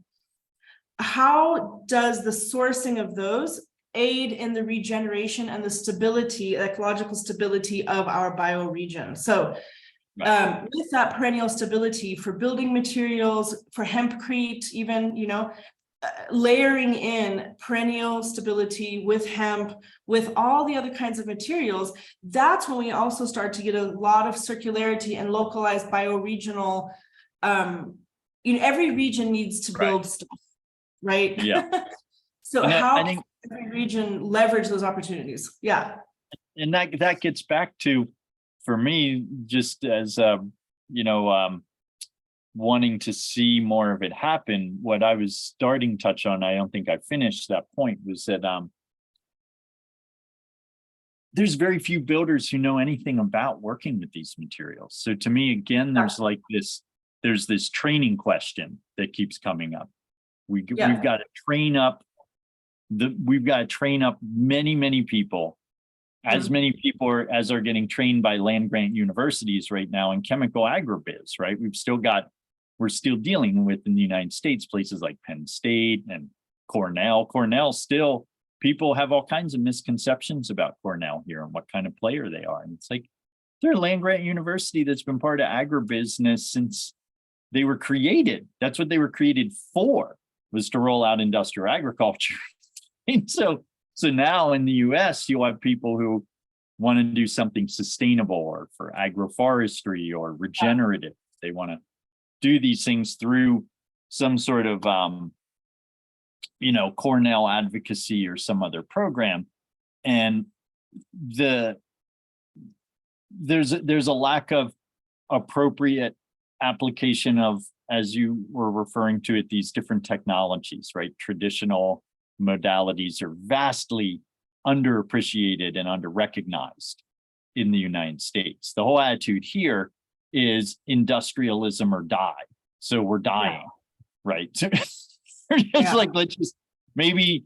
how does the sourcing of those aid in the regeneration and the stability, ecological stability of our bioregion? So with that perennial stability for building materials, for hempcrete, even, layering in perennial stability with hemp, with all the other kinds of materials, that's when we also start to get a lot of circularity and localized bioregional, every region needs to build stuff, right? Yeah. So I think every region leverage those opportunities. Yeah. And that gets back to, for me, just as wanting to see more of it happen, what I was starting to touch on, I don't think I finished that point, was that there's very few builders who know anything about working with these materials. So to me, again, there's this training question that keeps coming up. We've got to train up many people, as many people as are getting trained by land grant universities right now in chemical agribiz, right? We're still dealing with, in the United States, places like Penn State and Cornell. Cornell still, people have all kinds of misconceptions about Cornell here and what kind of player they are. And it's like, they're a land grant university that's been part of agribusiness since they were created. That's what they were created for, was to roll out industrial agriculture. And so now in the US, you'll have people who want to do something sustainable, or for agroforestry or regenerative. They want to do these things through some sort of, Cornell advocacy or some other program. And there's a lack of appropriate application of, as you were referring to it, these different technologies, right? Traditional modalities are vastly underappreciated and under-recognized in the United States. The whole attitude here is industrialism or die. So we're dying, right? It's like, let's just maybe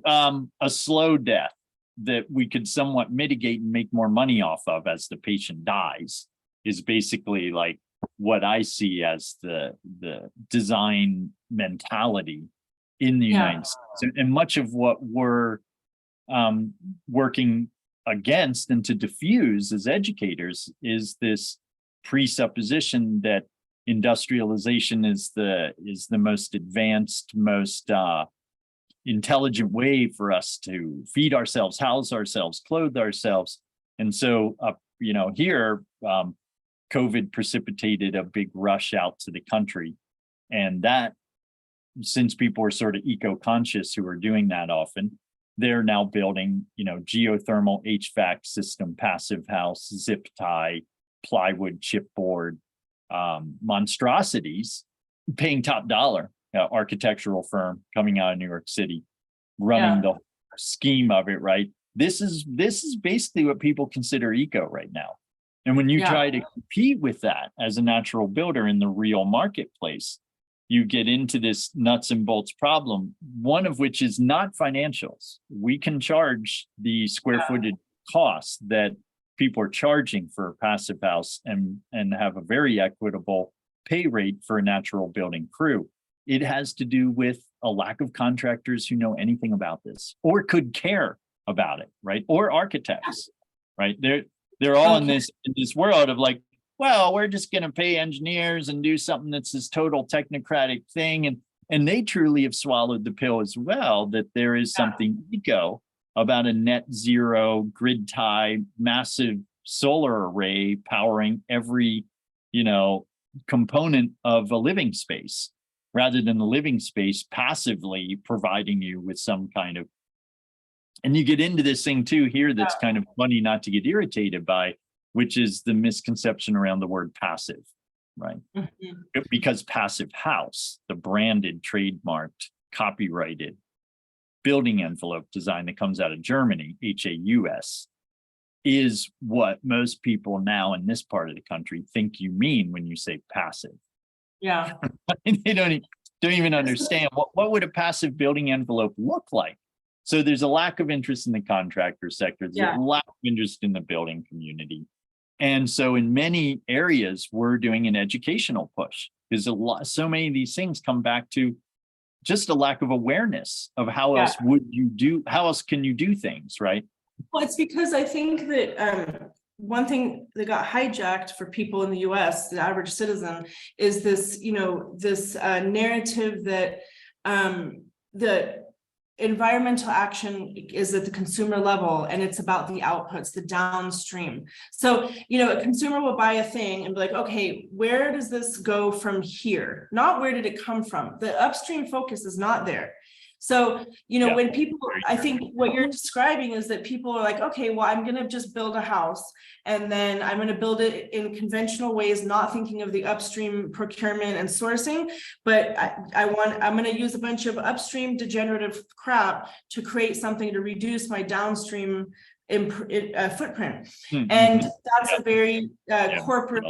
a slow death that we could somewhat mitigate and make more money off of as the patient dies is basically like what I see as the design mentality in the United States. And much of what we're working against and to diffuse as educators is this presupposition that industrialization is the most advanced, most intelligent way for us to feed ourselves, house ourselves, clothe ourselves. And so, here, COVID precipitated a big rush out to the country. And that, since people are sort of eco-conscious who are doing that often, they're now building, geothermal HVAC system, passive house, zip tie, plywood, chipboard, monstrosities, paying top dollar. Architectural firm coming out of New York City, running the scheme of it, right? This is basically what people consider eco right now. And when you try to compete with that as a natural builder in the real marketplace, you get into this nuts and bolts problem, one of which is not financials. We can charge the square footage costs that people are charging for a passive house and have a very equitable pay rate for a natural building crew. It has to do with a lack of contractors who know anything about this or could care about it, right? Or architects, right? They're all in this world of like, well, we're just going to pay engineers and do something that's this total technocratic thing. And they truly have swallowed the pill as well, that there is something eco about a net zero grid tie, massive solar array powering every, component of a living space, rather than the living space passively providing you with some kind of, and you get into this thing too here that's kind of funny not to get irritated by, which is the misconception around the word passive, right? Mm-hmm. Because passive house, the branded, trademarked, copyrighted building envelope design that comes out of Germany, HAUS, is what most people now in this part of the country think you mean when you say passive. Yeah. They don't even understand what would a passive building envelope look like. So there's a lack of interest in the contractor sector. There's a lack of interest in the building community. And so in many areas, we're doing an educational push because so many of these things come back to just a lack of awareness of how else can you do things, right? Well, it's because I think that one thing that got hijacked for people in the US, the average citizen, is this, this narrative that the environmental action is at the consumer level and it's about the outputs, the downstream. So, a consumer will buy a thing and be like, okay, where does this go from here? Not where did it come from? The upstream focus is not there. So, when people, I think what you're describing is that people are like, okay, well, I'm going to just build a house and then I'm going to build it in conventional ways, not thinking of the upstream procurement and sourcing, but I'm going to use a bunch of upstream degenerative crap to create something to reduce my downstream footprint. And that's a very corporate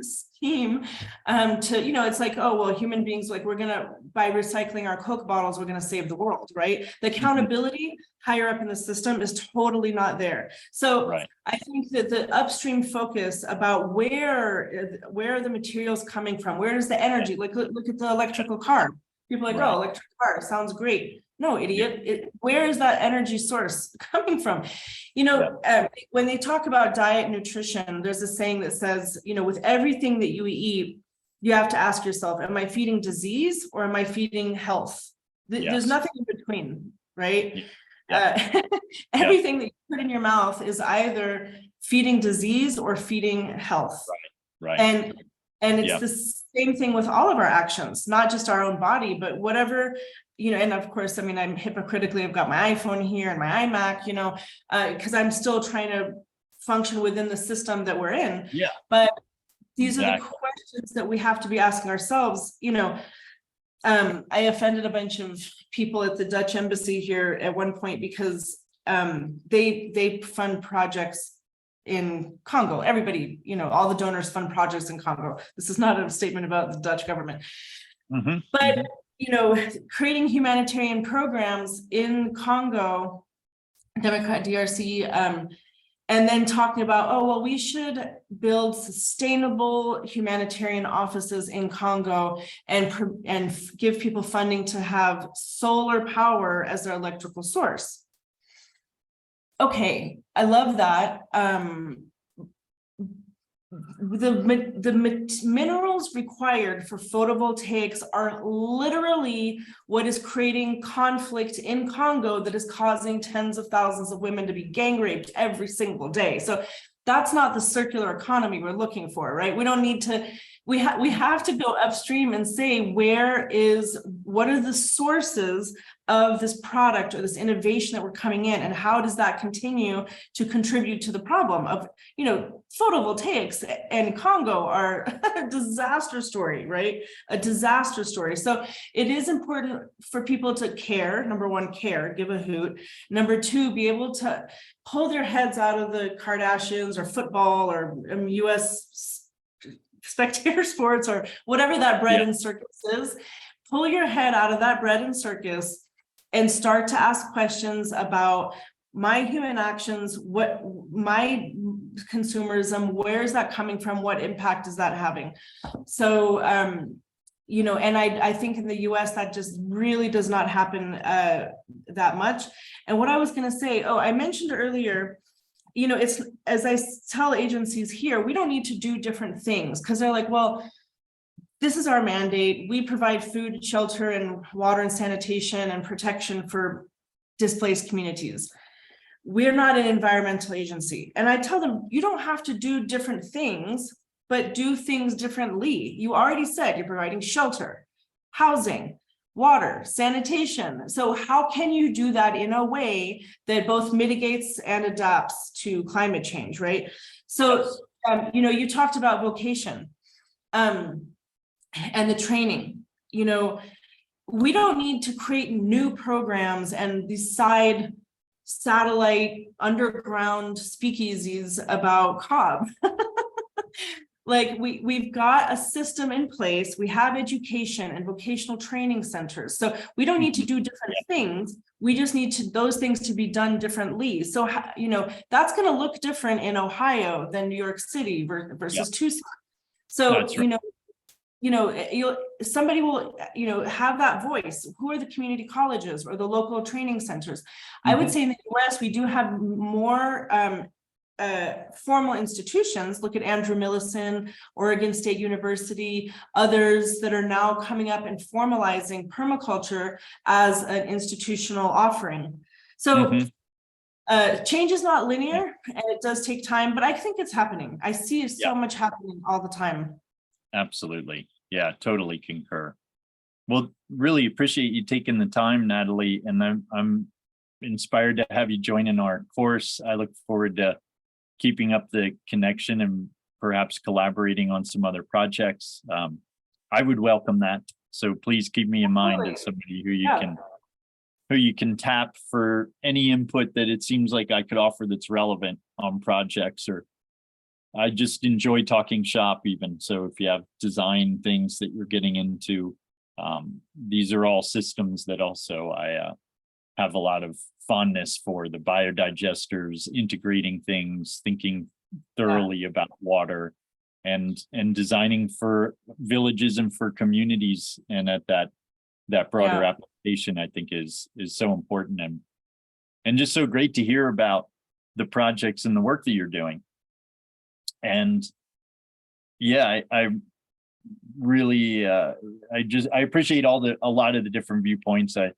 scheme to, it's like, oh, well, human beings, like by recycling our Coke bottles, we're going to save the world, right? The accountability higher up in the system is totally not there. So I think that the upstream focus about where are the materials coming from? Where is the energy? Like, look at the electrical car. People are like, oh, electric car sounds great. No, idiot. Where is that energy source coming from? When they talk about diet and nutrition, there's a saying that says, with everything that you eat, you have to ask yourself, am I feeding disease or am I feeding health? There's nothing in between, right? Everything that you put in your mouth is either feeding disease or feeding health. Right. And it's the same thing with all of our actions, not just our own body, but whatever, and of course, I'm hypocritically, I've got my iPhone here and my iMac, because I'm still trying to function within the system that we're in. Yeah. But these are the questions that we have to be asking ourselves. I offended a bunch of people at the Dutch embassy here at one point because they fund projects in Congo. Everybody, all the donors fund projects in Congo. This is not a statement about the Dutch government. But, creating humanitarian programs in Congo, DRC, and then talking about, oh, well, we should build sustainable humanitarian offices in Congo and give people funding to have solar power as their electrical source. Okay, I love that. the minerals required for photovoltaics are literally what is creating conflict in Congo that is causing tens of thousands of women to be gang raped every single day. So that's not the circular economy we're looking for, right? We don't need to, we have to go upstream and say, what are the sources of this product or this innovation that we're coming in, and how does that continue to contribute to the problem of, photovoltaics and Congo are a disaster story, right? A disaster story. So it is important for people to care. Number one, care, give a hoot. Number two, be able to pull their heads out of the Kardashians or football or US spectator sports or whatever that bread and circus is. Pull your head out of that bread and circus and start to ask questions about my human actions, what my consumerism, where is that coming from? What impact is that having? So, and I think in the US that just really does not happen that much. And what I was going to say, I mentioned earlier, it's, as I tell agencies here, we don't need to do different things because they're like, well, this is our mandate. We provide food, shelter, and water and sanitation and protection for displaced communities. We're not an environmental agency. And I tell them, you don't have to do different things, but do things differently. You already said you're providing shelter, housing, water, sanitation. So how can you do that in a way that both mitigates and adapts to climate change, right? So, you talked about vocation and the training. We don't need to create new programs and these satellite underground speakeasies about COB. Like we've got a system in place. We have education and vocational training centers. So we don't need to do different things. We just need those things to be done differently. So, that's going to look different in Ohio than New York City versus Tucson. So, somebody will, have that voice. Who are the community colleges or the local training centers? I would say in the US, we do have more formal institutions. Look at Andrew Millison, Oregon State University, others that are now coming up and formalizing permaculture as an institutional offering. So change is not linear and it does take time, but I think it's happening. I see so much happening all the time. Absolutely. Yeah, totally concur. Well, really appreciate you taking the time, Natalie, and I'm inspired to have you join in our course. I look forward to keeping up the connection and perhaps collaborating on some other projects. I would welcome that. So please keep me in mind as somebody who you can tap for any input that it seems like I could offer that's relevant on projects, or I just enjoy talking shop even. So if you have design things that you're getting into, these are all systems that also I have a lot of fondness for. The biodigesters, integrating things, thinking thoroughly about water, and designing for villages and for communities, and at that broader application, I think is so important, and just so great to hear about the projects and the work that you're doing. And I really I appreciate a lot of the different viewpoints. I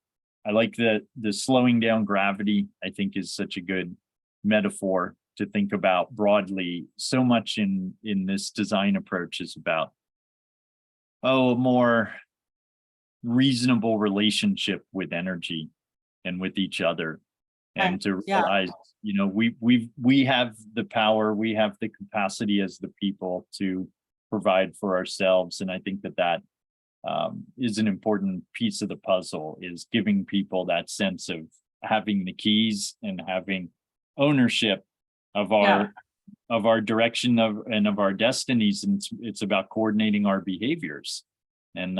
like the slowing down gravity, I think, is such a good metaphor to think about broadly. So much in this design approach is about a more reasonable relationship with energy and with each other, and to realize, we have the power, we have the capacity as the people to provide for ourselves. And I think that is an important piece of the puzzle, is giving people that sense of having the keys and having ownership of our direction and of our destinies. And it's about coordinating our behaviors and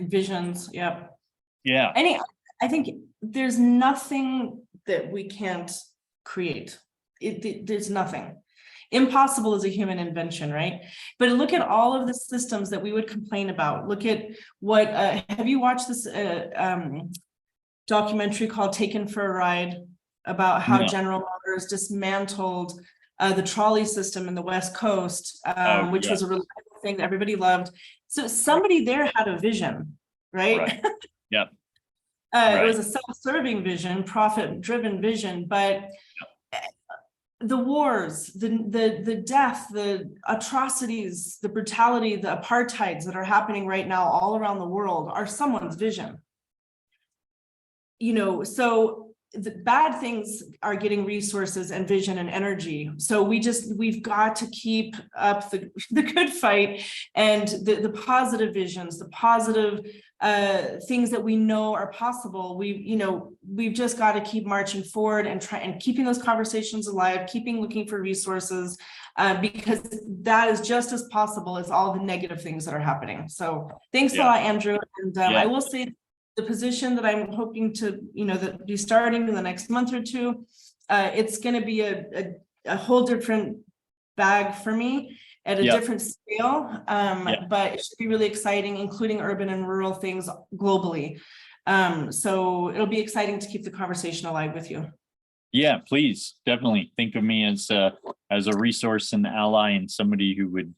visions. I think there's nothing that we can't create. There's nothing. Impossible is a human invention, right? But look at all of the systems that we would complain about. Look at what, have you watched this documentary called Taken for a Ride, about how General Motors dismantled the trolley system in the West Coast, which was a reliable thing that everybody loved. So somebody there had a vision, right? Yep. It was a self-serving vision, profit-driven vision, but the wars, the death, the atrocities, the brutality, the apartheids that are happening right now all around the world are someone's vision. You know, so the bad things are getting resources and vision and energy. So we've got to keep up the good fight and the positive visions, the positive things that we know are possible. We've just got to keep marching forward and keeping those conversations alive, keeping looking for resources, because that is just as possible as all the negative things that are happening. So thanks a lot, Andrew. And I will say the position that I'm hoping to, that be starting in the next month or two, it's going to be a whole different bag for me at a different scale, but it should be really exciting, including urban and rural things globally. So it'll be exciting to keep the conversation alive with you. Yeah, please, definitely think of me as a resource and ally and somebody who would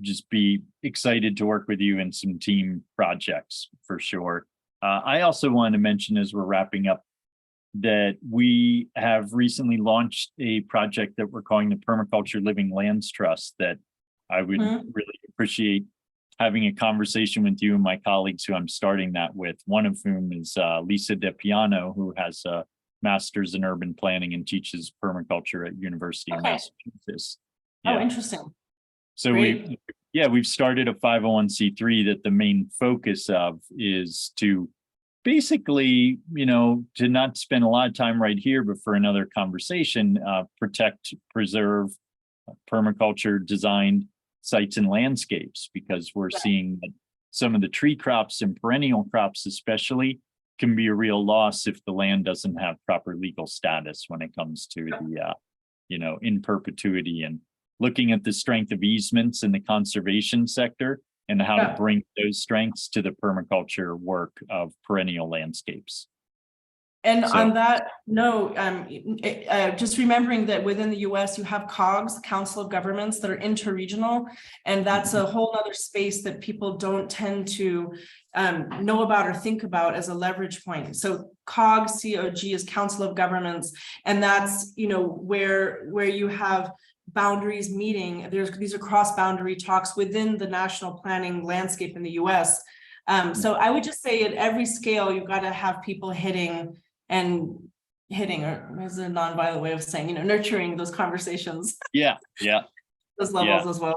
just be excited to work with you in some team projects for sure. I also want to mention as we're wrapping up that we have recently launched a project that we're calling the Permaculture Living Lands Trust that I would really appreciate having a conversation with you and my colleagues who I'm starting that with, one of whom is Lisa DePiano, who has a master's in urban planning and teaches permaculture at University of Massachusetts. Oh, interesting. So we've started a 501c3 that the main focus of is to basically, to not spend a lot of time right here, but for another conversation, protect, preserve permaculture designed sites and landscapes, because we're seeing that some of the tree crops and perennial crops especially can be a real loss if the land doesn't have proper legal status when it comes to the, in perpetuity, and looking at the strength of easements in the conservation sector and how to bring those strengths to the permaculture work of perennial landscapes. And on that note, just remembering that within the US, you have COGS, Council of Governments, that are interregional, and that's a whole other space that people don't tend to know about or think about as a leverage point. So COGS, COG is Council of Governments, and that's where you have boundaries meeting. These are cross-boundary talks within the national planning landscape in the US. So I would just say at every scale, you've got to have people hitting, or as a non-violent way of saying, nurturing those conversations. Those levels as well.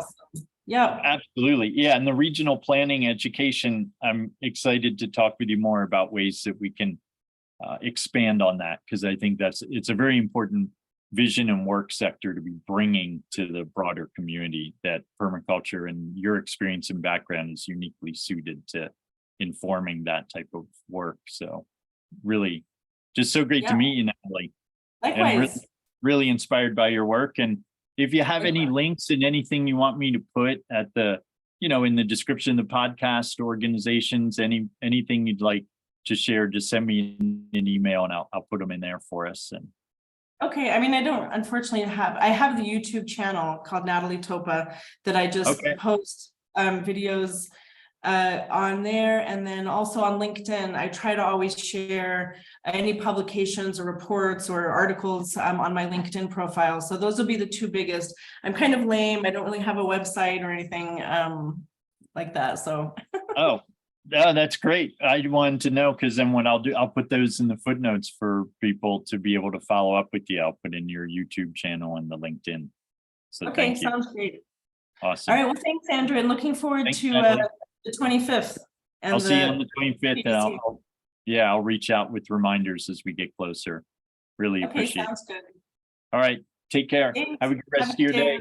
So, absolutely. And the regional planning education, I'm excited to talk with you more about ways that we can expand on that, because I think it's a very important vision and work sector to be bringing to the broader community, that permaculture and your experience and background is uniquely suited to informing that type of work. So really just so great to meet you, Natalie. Likewise. And really inspired by your work. And if you have any links and anything you want me to put at the, in the description of the podcast, organizations, anything you'd like to share, just send me an email and I'll put them in there for us. And okay, I mean, I don't unfortunately I have the YouTube channel called Natalie Topa that I just post videos on there, and then also on LinkedIn I try to always share any publications or reports or articles on my LinkedIn profile. So those will be the two biggest. I'm kind of lame, I don't really have a website or anything like that, so yeah, that's great. I wanted to know, because then what I'll do, I'll put those in the footnotes for people to be able to follow up with you. I'll put in your YouTube channel and the LinkedIn. So okay, sounds great. Awesome. All right, well, thanks, Andrew, and looking forward to the 25th. And I'll see you on the 25th, and I'll reach out with reminders as we get closer. Really appreciate it. Sounds good. All right, take care. Thanks. Have a good rest of your day.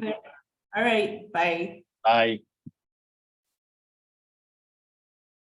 All right, bye. Bye.